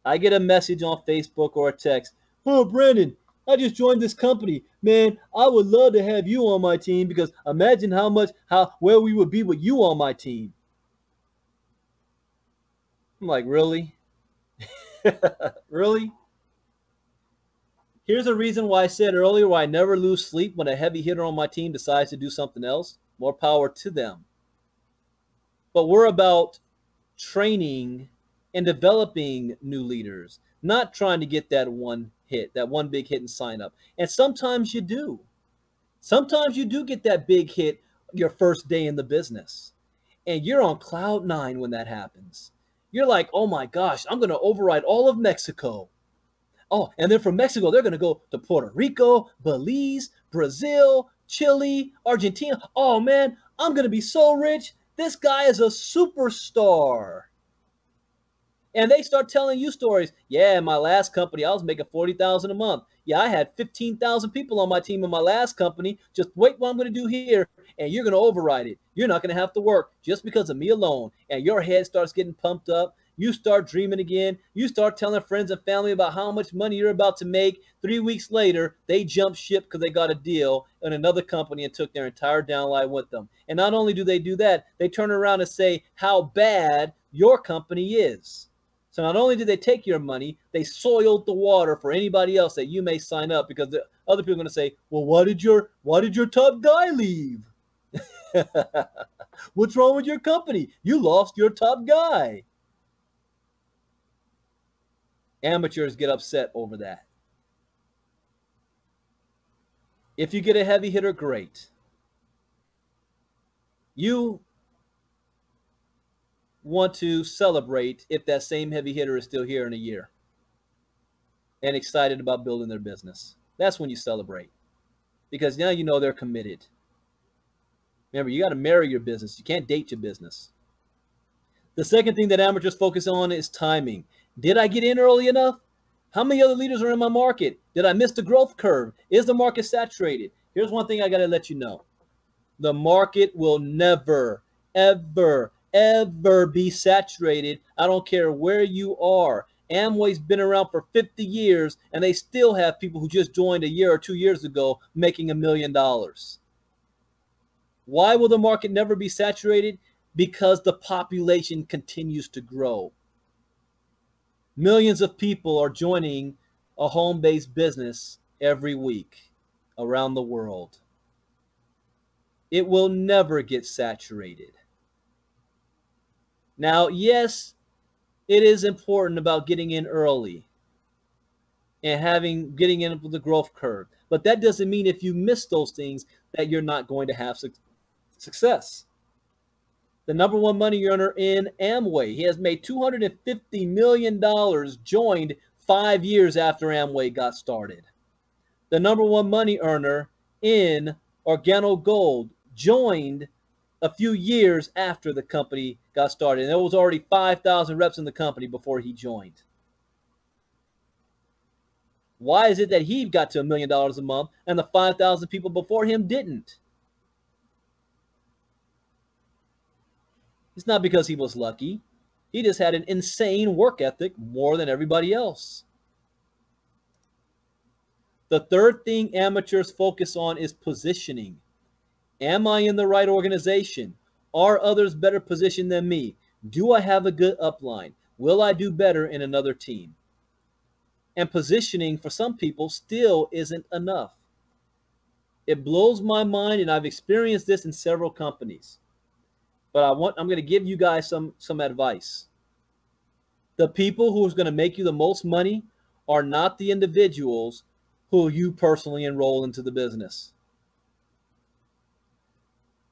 I get a message on Facebook or a text. Oh, Brandon, I just joined this company. Man, I would love to have you on my team because imagine where we would be with you on my team. I'm like, really? Really? Here's a reason why I said earlier why I never lose sleep when a heavy hitter on my team decides to do something else. More power to them. But we're about training and developing new leaders, not trying to get that one hit, that one big hit and sign up. And sometimes you do. Sometimes you do get that big hit your first day in the business. And you're on cloud nine when that happens. You're like, oh my gosh, I'm going to override all of Mexico. Oh, and then from Mexico, they're going to go to Puerto Rico, Belize, Brazil, Chile, Argentina. Oh man, I'm going to be so rich. This guy is a superstar. And they start telling you stories. Yeah, in my last company, I was making $40,000 a month. Yeah, I had 15,000 people on my team in my last company. Just wait what I'm going to do here, and you're going to override it. You're not going to have to work just because of me alone. And your head starts getting pumped up. You start dreaming again. You start telling friends and family about how much money you're about to make. 3 weeks later, they jump ship because they got a deal in another company and took their entire downline with them. And not only do they do that, they turn around and say how bad your company is. So not only did they take your money, they soiled the water for anybody else that you may sign up, because the other people are going to say, well, why did your top guy leave? What's wrong with your company? You lost your top guy. Amateurs get upset over that. If you get a heavy hitter, great. You want to celebrate if that same heavy hitter is still here in a year and excited about building their business. That's when you celebrate, because now you know they're committed. Remember, you got to marry your business. You can't date your business. The second thing that amateurs focus on is timing. Did I get in early enough? How many other leaders are in my market? Did I miss the growth curve? Is the market saturated? Here's one thing I got to let you know. The market will never, ever, ever be saturated. I don't care where you are. Amway's been around for 50 years, and they still have people who just joined a year or 2 years ago making $1 million. Why will the market never be saturated? Because the population continues to grow. Millions of people are joining a home-based business every week around the world. It will never get saturated. Now, yes, it is important about getting in early and getting in with the growth curve. But that doesn't mean if you miss those things that you're not going to have success. The number one money earner in Amway, he has made $250 million, joined 5 years after Amway got started. The number one money earner in Organo Gold joined a few years after the company got started. And there was already 5,000 reps in the company before he joined. Why is it that he got to $1 million a month and the 5,000 people before him didn't? It's not because he was lucky. He just had an insane work ethic more than everybody else. The third thing amateurs focus on is positioning. Am I in the right organization? Are others better positioned than me? Do I have a good upline? Will I do better in another team? And positioning for some people still isn't enough. It blows my mind, and I've experienced this in several companies. But I'm going to give you guys some advice. The people who are going to make you the most money are not the individuals who you personally enroll into the business.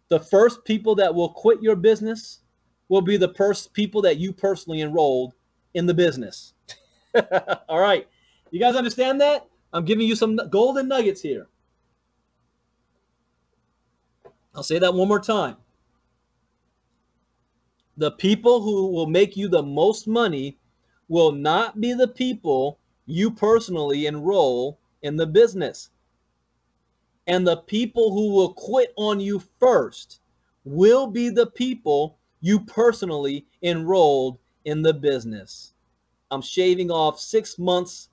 The first people that will quit your business will be the people that you personally enrolled in the business. All right. You guys understand that? I'm giving you some golden nuggets here. I'll say that one more time. The people who will make you the most money will not be the people you personally enroll in the business. And the people who will quit on you first will be the people you personally enrolled in the business. I'm shaving off 6 months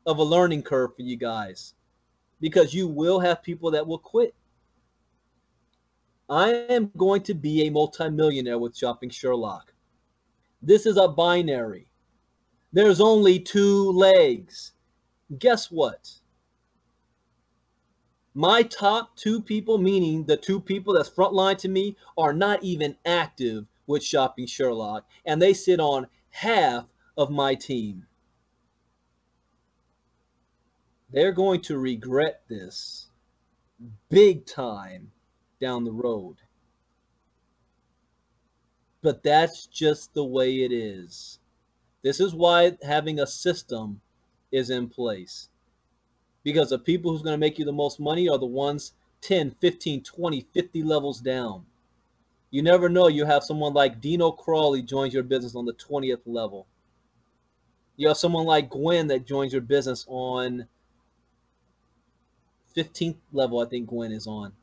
of a learning curve for you guys, because you will have people that will quit. I am going to be a multimillionaire with Shopping Sherlock. This is a binary. There's only 2 legs. Guess what? My top 2 people, meaning the 2 people that's frontline to me, are not even active with Shopping Sherlock, and they sit on half of my team. They're going to regret this big time down the road. But that's just the way it is. This is why having a system is in place. Because the people who's going to make you the most money are the ones 10, 15, 20, 50 levels down. You never know. You have someone like Dino Crawley joins your business on the 20th level. You have someone like Gwen that joins your business on 15th level, I think Gwen is on.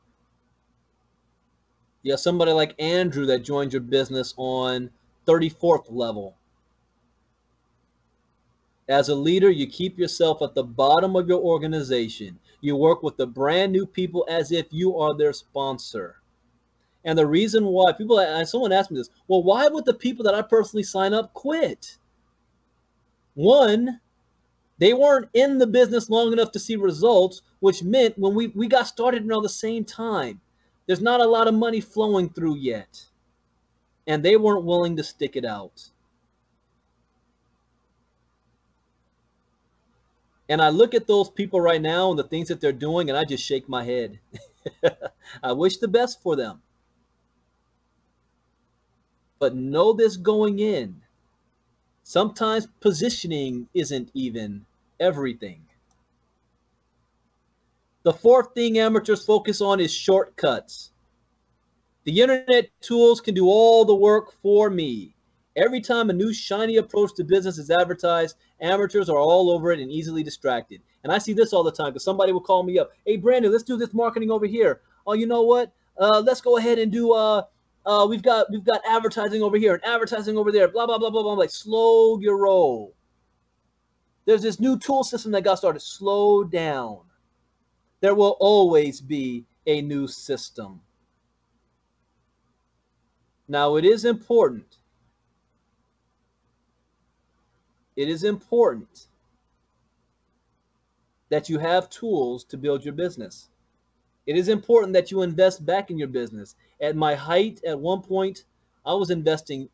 You have somebody like Andrew that joins your business on 34th level. As a leader, you keep yourself at the bottom of your organization. You work with the brand new people as if you are their sponsor. And the reason why someone asked me this, well, why would the people that I personally sign up quit? One, they weren't in the business long enough to see results, which meant when we got started around the same time, there's not a lot of money flowing through yet. And they weren't willing to stick it out. And I look at those people right now and the things that they're doing, and I just shake my head. I wish the best for them. But know this going in. Sometimes positioning isn't even everything. The fourth thing amateurs focus on is shortcuts. The internet tools can do all the work for me. Every time a new shiny approach to business is advertised, amateurs are all over it and easily distracted. And I see this all the time because somebody will call me up. Hey, Brandon, let's do this marketing over here. Oh, you know what? Let's go ahead and do we've got advertising over here and advertising over there. Blah blah blah blah blah. I'm like, slow your roll. There's this new tool system that got started. Slow down. There will always be a new system. Now, it is important. It is important that you have tools to build your business. It is important that you invest back in your business. At my height, at one point, I was investing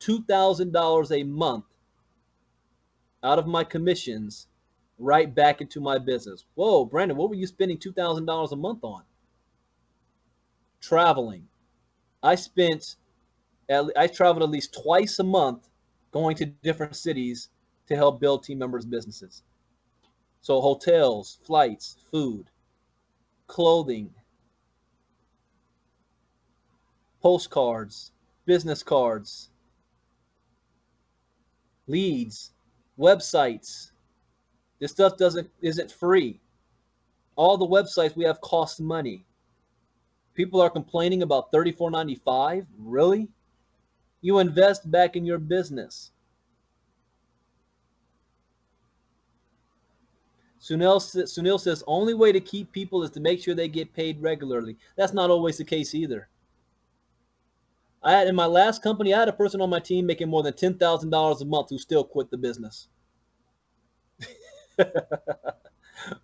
$2,000 a month out of my commissions right back into my business. Whoa, Brandon, what were you spending $2,000 a month on? Traveling. I traveled at least twice a month going to different cities to help build team members' businesses. So hotels, flights, food, clothing, postcards, business cards, leads, websites. This stuff isn't free. All the websites we have cost money. People are complaining about $34.95. Really? You invest back in your business. Sunil says, only way to keep people is to make sure they get paid regularly. That's not always the case either. In my last company, I had a person on my team making more than $10,000 a month who still quit the business.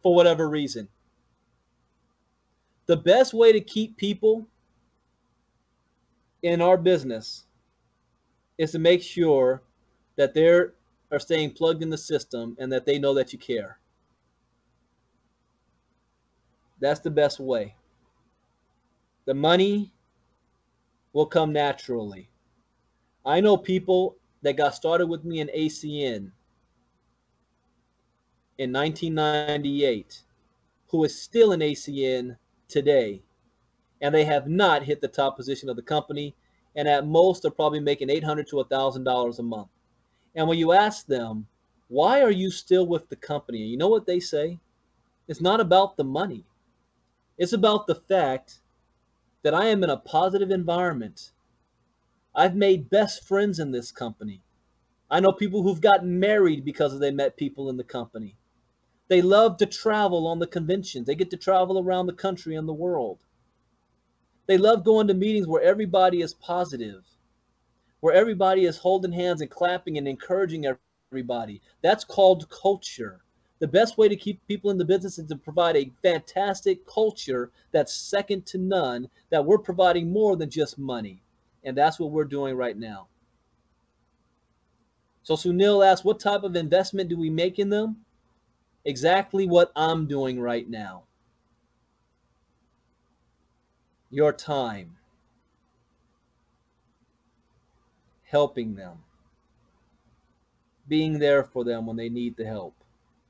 For whatever reason. The best way to keep people in our business is to make sure that they are staying plugged in the system and that they know that you care. That's the best way. The money will come naturally. I know people that got started with me in ACN in 1998 who is still in ACN today, and they have not hit the top position of the company, and at most they're probably making $800 to $1,000 a month. And when you ask them, why are you still with the company? You know what they say? It's not about the money. It's about the fact that I am in a positive environment. I've made best friends in this company. I know people who've gotten married because they met people in the company. They love to travel on the conventions. They get to travel around the country and the world. They love going to meetings where everybody is positive, where everybody is holding hands and clapping and encouraging everybody. That's called culture. The best way to keep people in the business is to provide a fantastic culture that's second to none, that we're providing more than just money. And that's what we're doing right now. So Sunil asked, what type of investment do we make in them? Exactly what I'm doing right now. your time helping them, being there for them when they need the help,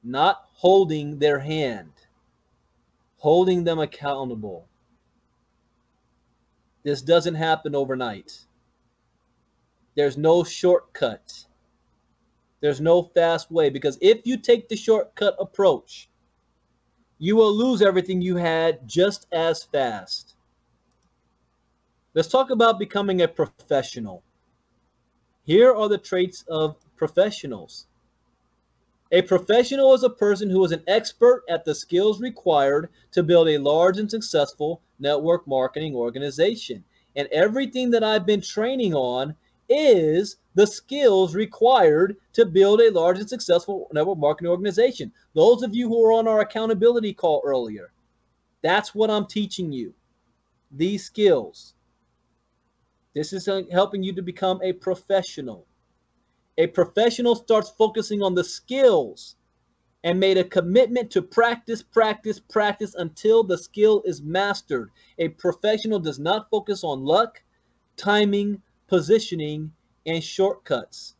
not holding their hand, holding them accountable. This doesn't happen overnight. There's no shortcut. There's no fast way, because if you take the shortcut approach, you will lose everything you had just as fast. Let's talk about becoming a professional. Here are the traits of professionals. A professional is a person who is an expert at the skills required to build a large and successful network marketing organization. And everything that I've been training on is the skills required to build a large and successful network marketing organization. Those of you who were on our accountability call earlier, that's what I'm teaching you, these skills. This is helping you to become a professional. A professional starts focusing on the skills and made a commitment to practice, practice, practice until the skill is mastered. A professional does not focus on luck, timing, positioning, and shortcuts.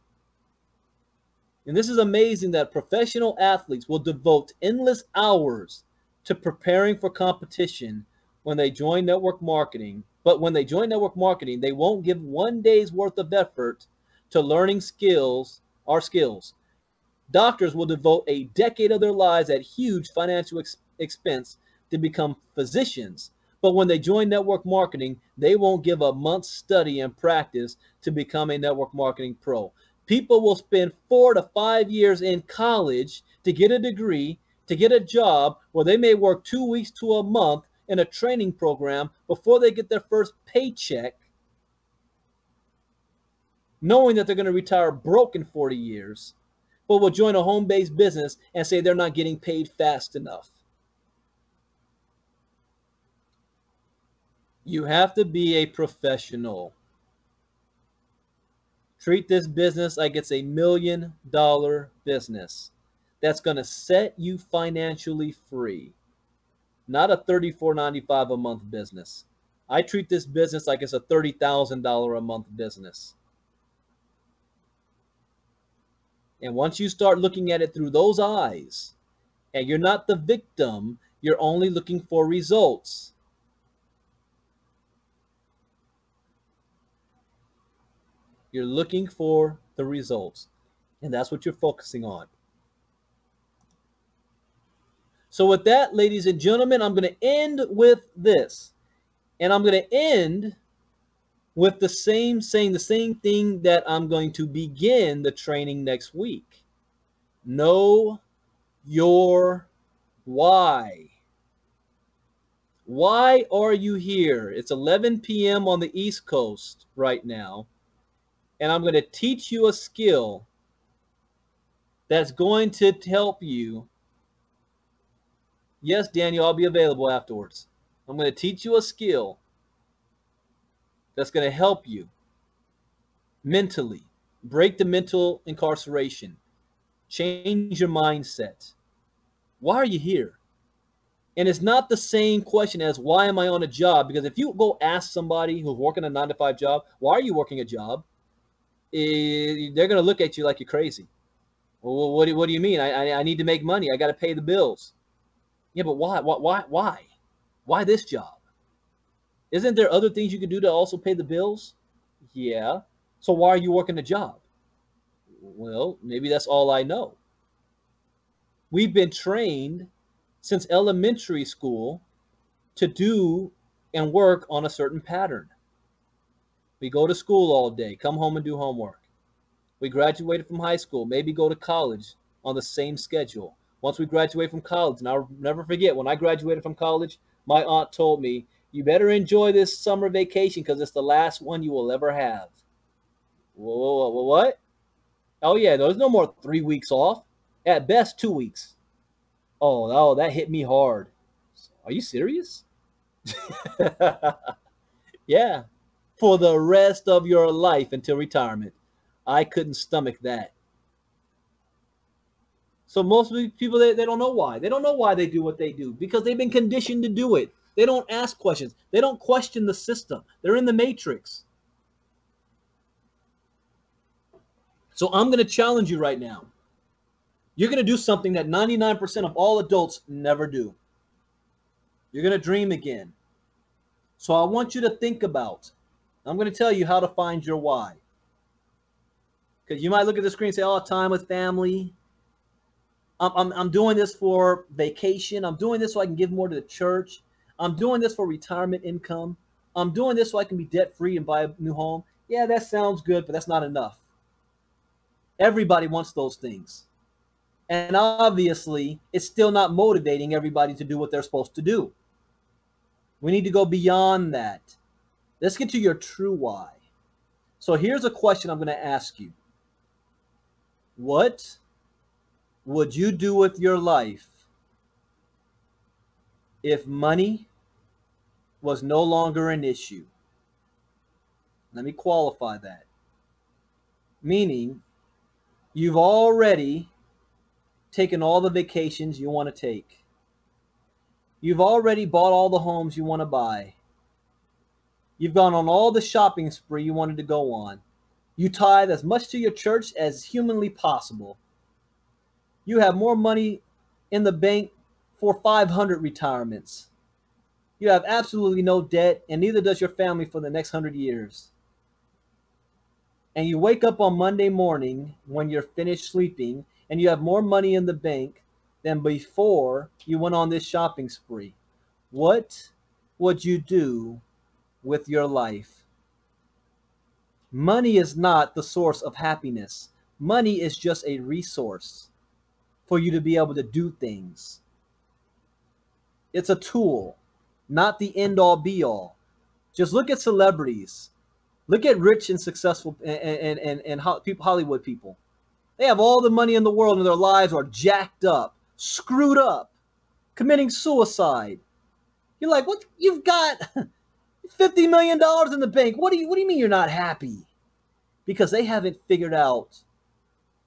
And this is amazing that professional athletes will devote endless hours to preparing for competition when they join network marketing. But when they join network marketing, they won't give one day's worth of effort to learning skills. Doctors will devote a decade of their lives at huge financial expense to become physicians. But when they join network marketing, they won't give a month's study and practice to become a network marketing pro. People will spend 4 to 5 years in college to get a degree, to get a job where they may work 2 weeks to a month in a training program before they get their first paycheck, knowing that they're going to retire broke in 40 years, but will join a home-based business and say they're not getting paid fast enough. You have to be a professional. Treat this business like it's $1 million business that's going to set you financially free, not a $34.95 a month business. I treat this business like it's a $30,000 a month business. And once you start looking at it through those eyes, and you're not the victim, you're only looking for results. You're looking for the results, and that's what you're focusing on. So with that, ladies and gentlemen, I'm going to end with this. And I'm going to end with saying the same thing that I'm going to begin the training next week. Know your why. Why are you here? It's 11 p.m. on the East Coast right now, and I'm going to teach you a skill that's going to help you. Yes, Daniel, I'll be available afterwards. I'm going to teach you a skill that's going to help you mentally break the mental incarceration, change your mindset. Why are you here? And it's not the same question as why am I on a job? Because if you go ask somebody who's working a 9-to-5 job, why are you working a job? They're going to look at you like you're crazy. Well, what do you mean? I need to make money. I got to pay the bills. Yeah, but why? Why this job? Isn't there other things you could do to also pay the bills? Yeah. So why are you working a job? Well, maybe that's all I know. We've been trained since elementary school to do and work on a certain pattern. We go to school all day, come home and do homework. We graduated from high school, maybe go to college on the same schedule. Once we graduate from college, and I'll never forget, when I graduated from college, my aunt told me, you better enjoy this summer vacation because it's the last one you will ever have. Whoa, what? Oh, yeah, there's no more 3 weeks off. At best, 2 weeks. Oh, that hit me hard. Are you serious? Yeah, for the rest of your life until retirement. I couldn't stomach that. So most people, they don't know why. They don't know why they do what they do because they've been conditioned to do it. They don't ask questions. They don't question the system. They're in the matrix. So I'm going to challenge you right now. You're going to do something that 99% of all adults never do. You're going to dream again. So I want you to think about, I'm going to tell you how to find your why. Because you might look at the screen and say, oh, time with family. I'm doing this for vacation. I'm doing this so I can give more to the church. I'm doing this for retirement income. I'm doing this so I can be debt-free and buy a new home. Yeah, that sounds good, but that's not enough. Everybody wants those things. And obviously, it's still not motivating everybody to do what they're supposed to do. We need to go beyond that. Let's get to your true why. So here's a question I'm going to ask you. What would you do with your life if money was no longer an issue? Let me qualify that. Meaning, you've already taken all the vacations you want to take. You've already bought all the homes you want to buy. You've gone on all the shopping spree you wanted to go on. You tithe as much to your church as humanly possible. You have more money in the bank for 500 retirements. You have absolutely no debt, and neither does your family for the next 100 years. And you wake up on Monday morning when you're finished sleeping, and you have more money in the bank than before you went on this shopping spree. What would you do with your life? Money is not the source of happiness. Money is just a resource for you to be able to do things. It's a tool, not the end-all be-all. Just look at celebrities. Look at rich and successful and Hollywood people. They have all the money in the world and their lives are jacked up, screwed up, committing suicide. You're like, what? You've got $50 million in the bank. What do you mean you're not happy? Because they haven't figured out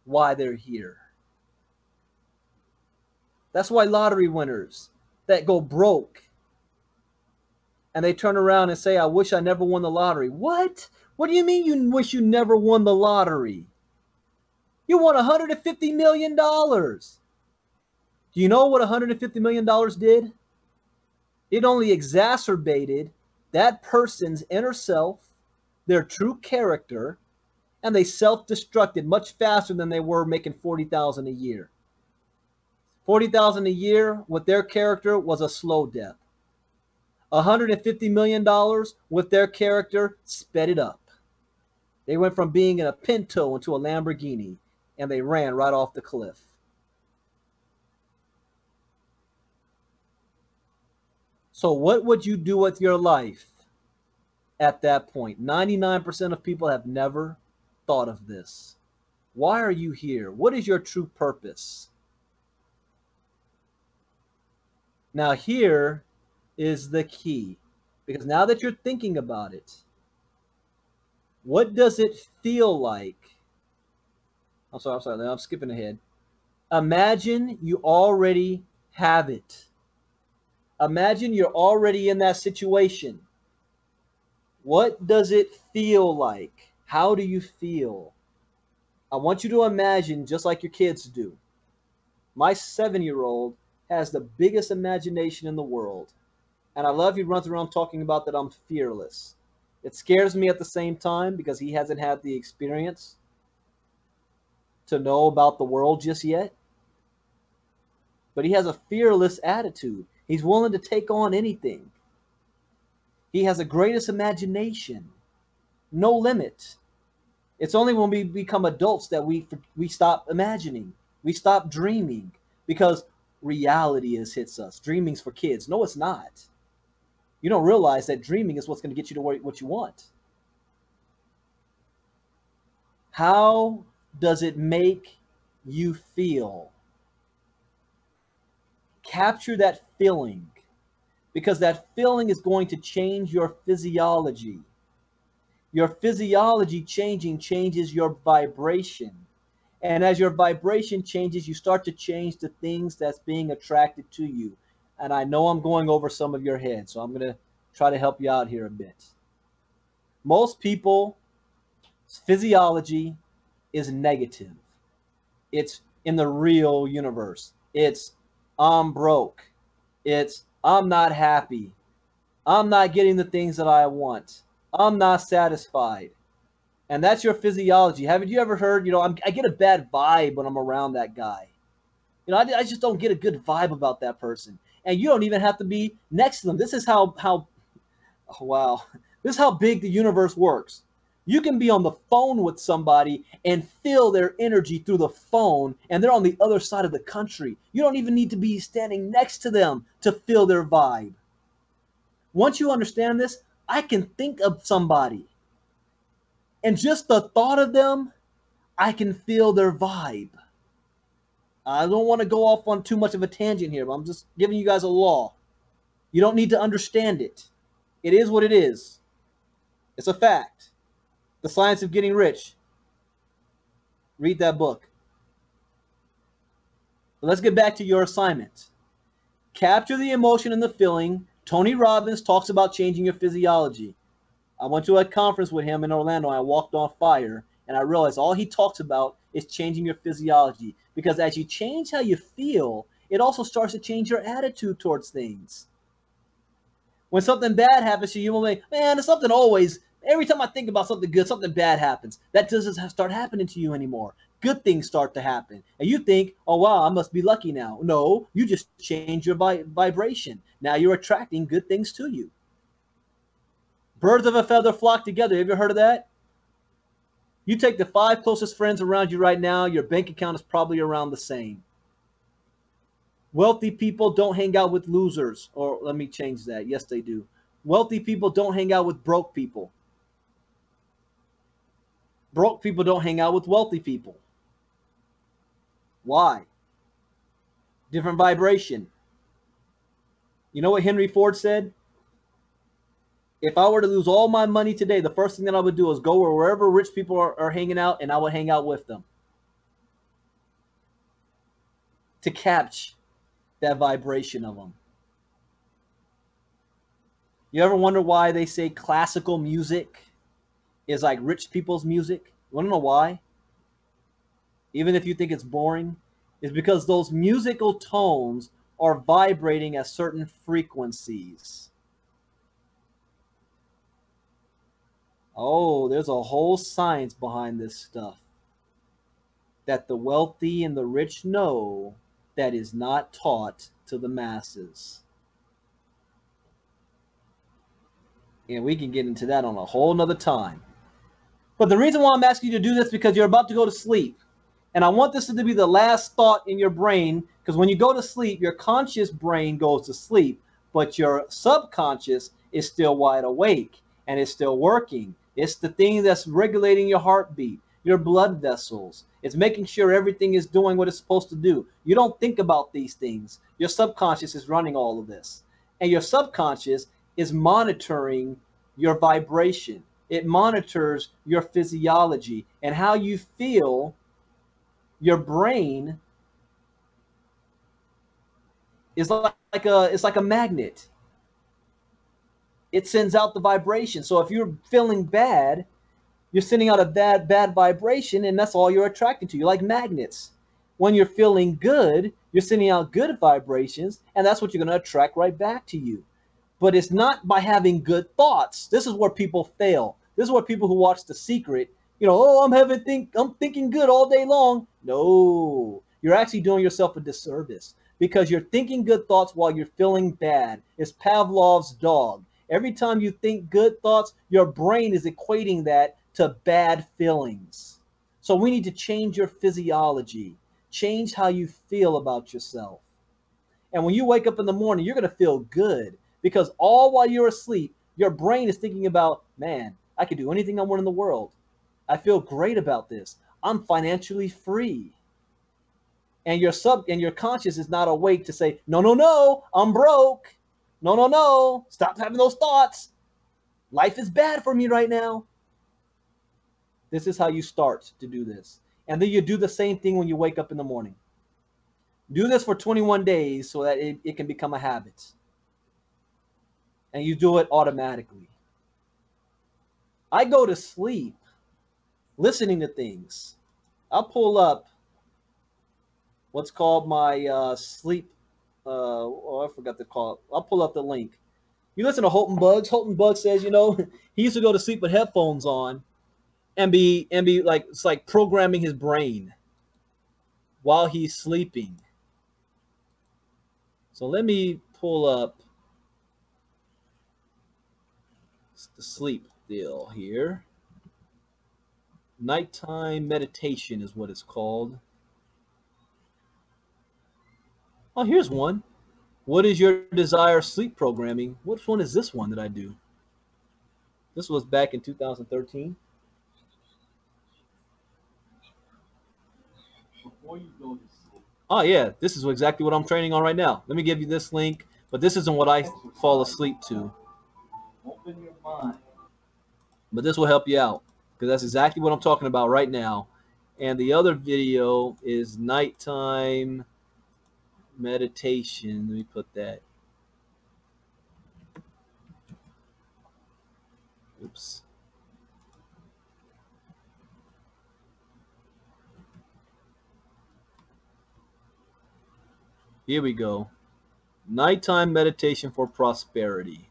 why they're here. That's why lottery winners that go broke and they turn around and say, I wish I never won the lottery. What? What do you mean you wish you never won the lottery? You won $150 million. Do you know what $150 million did? It only exacerbated that person's inner self, their true character, and they self-destructed much faster than they were making $40,000 a year. $40,000 a year with their character was a slow death. $150 million with their character sped it up. They went from being in a Pinto into a Lamborghini, and they ran right off the cliff. So what would you do with your life at that point? 99% of people have never thought of this. Why are you here? What is your true purpose? Now here is the key, because now that you're thinking about it, what does it feel like? I'm sorry, I'm skipping ahead. Imagine you already have it. Imagine you're already in that situation. What does it feel like? How do you feel? I want you to imagine just like your kids do. My 7-year-old has the biggest imagination in the world. And I love he runs around talking about that I'm fearless. It scares me at the same time because he hasn't had the experience to know about the world just yet. But he has a fearless attitude. He's willing to take on anything. He has the greatest imagination. No limit. It's only when we become adults that we stop imagining. We stop dreaming because reality hits us. Dreaming's for kids. No, it's not. You don't realize that dreaming is what's going to get you to what you want. How does it make you feel? Capture that feeling, because that feeling is going to change your physiology. Your physiology changes your vibration. And as your vibration changes, you start to change the things that's being attracted to you. and I know I'm going over some of your heads, so I'm going to try to help you out here a bit. Most people's physiology is negative. It's in the real universe. It's I'm broke. It's I'm not happy. I'm not getting the things that I want. I'm not satisfied. And that's your physiology. Haven't you ever heard, I get a bad vibe when I'm around that guy. I just don't get a good vibe about that person. And you don't even have to be next to them. This is how oh, wow. This is how big the universe works. You can be on the phone with somebody and feel their energy through the phone, and they're on the other side of the country. You don't even need to be standing next to them to feel their vibe. Once you understand this, I can think of somebody, and just the thought of them, I can feel their vibe. I don't want to go off on too much of a tangent here, but I'm just giving you guys a law. You don't need to understand it. It is what it is. It's a fact. The Science of Getting Rich. Read that book. But let's get back to your assignment. Capture the emotion and the feeling. Tony Robbins talks about changing your physiology. I went to a conference with him in Orlando. I walked on fire, and I realized all he talks about is changing your physiology. Because as you change how you feel, it also starts to change your attitude towards things. When something bad happens to you, you'll be like, man, there's something always. Every time I think about something good, something bad happens. That doesn't start happening to you anymore. Good things start to happen. And you think, oh, wow, I must be lucky now. No, you just change your vibration. Now you're attracting good things to you. Birds of a feather flock together. Have you heard of that? You take the 5 closest friends around you right now, your bank account is probably around the same. Wealthy people don't hang out with losers. Or let me change that. Yes, they do. Wealthy people don't hang out with broke people. Broke people don't hang out with wealthy people. Why? Different vibration. You know what Henry Ford said? If I were to lose all my money today, the first thing that I would do is go wherever rich people are hanging out, and I would hang out with them. To catch that vibration of them. You ever wonder why they say classical music is like rich people's music? You want to know why? Even if you think it's boring, it's because those musical tones are vibrating at certain frequencies. Oh, there's a whole science behind this stuff that the wealthy and the rich know that is not taught to the masses. And we can get into that on a whole nother time. But the reason why I'm asking you to do this is because you're about to go to sleep. And I want this to be the last thought in your brain, because when you go to sleep, your conscious brain goes to sleep, but your subconscious is still wide awake and it's still working. It's the thing that's regulating your heartbeat, your blood vessels. It's making sure everything is doing what it's supposed to do. You don't think about these things. Your subconscious is running all of this. And your subconscious is monitoring your vibration. It monitors your physiology and how you feel. Your brain is like a magnet. It sends out the vibration. So if you're feeling bad, you're sending out a bad vibration, and that's all you're attracting to. You're like magnets. When you're feeling good, you're sending out good vibrations, and that's what you're going to attract right back to you. But it's not by having good thoughts. This is where people fail. This is where people who watch The Secret, oh, I'm thinking good all day long. No, you're actually doing yourself a disservice because you're thinking good thoughts while you're feeling bad. It's Pavlov's dog. Every time you think good thoughts, your brain is equating that to bad feelings. So we need to change your physiology, change how you feel about yourself. And when you wake up in the morning, you're going to feel good because all while you're asleep, your brain is thinking about, man, I can do anything I want in the world. I feel great about this. I'm financially free. And your conscious is not awake to say, no, I'm broke. No, stop having those thoughts. Life is bad for me right now. This is how you start to do this. And then you do the same thing when you wake up in the morning. Do this for 21 days so that it can become a habit. And you do it automatically. I go to sleep listening to things. I'll pull up what's called my sleep. I forgot to call it. I'll pull up the link. You listen to Holton Buggs. Holton Buggs says, he used to go to sleep with headphones on and be like, it's like programming his brain while he's sleeping. So let me pull up the sleep deal here. Nighttime meditation is what it's called. Oh, here's one. What is your desire sleep programming? Which one is this one that I do? This was back in 2013. Before you go to sleep. Oh, yeah. This is exactly what I'm training on right now. Let me give you this link, but this isn't what I fall asleep to. Open your mind. But this will help you out because that's exactly what I'm talking about right now. And the other video is nighttime meditation. Let me put that. Oops. Here we go. Nighttime meditation for prosperity.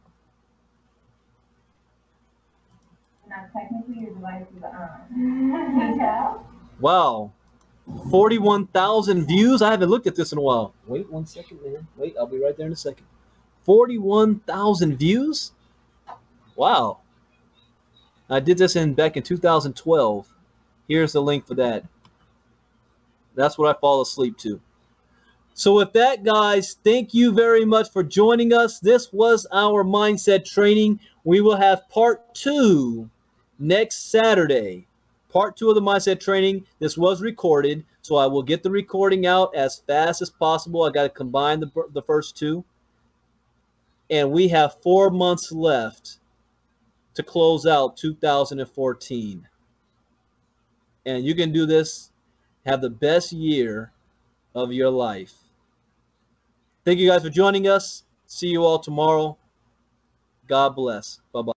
Now, technically, your device is on. Yeah. Wow. 41,000 views. I haven't looked at this in a while. Wait 1 second, man. Wait, I'll be right there in a second. 41,000 views? Wow. I did this back in 2012. Here's the link for that. That's what I fall asleep to. So with that, guys, thank you very much for joining us. This was our mindset training. We will have part 2 next Saturday. Part 2 of the mindset training. This was recorded, so I will get the recording out as fast as possible. I got to combine the first 2. And we have 4 months left to close out 2014. And you can do this, have the best year of your life. Thank you guys for joining us. See you all tomorrow. God bless. Bye-bye.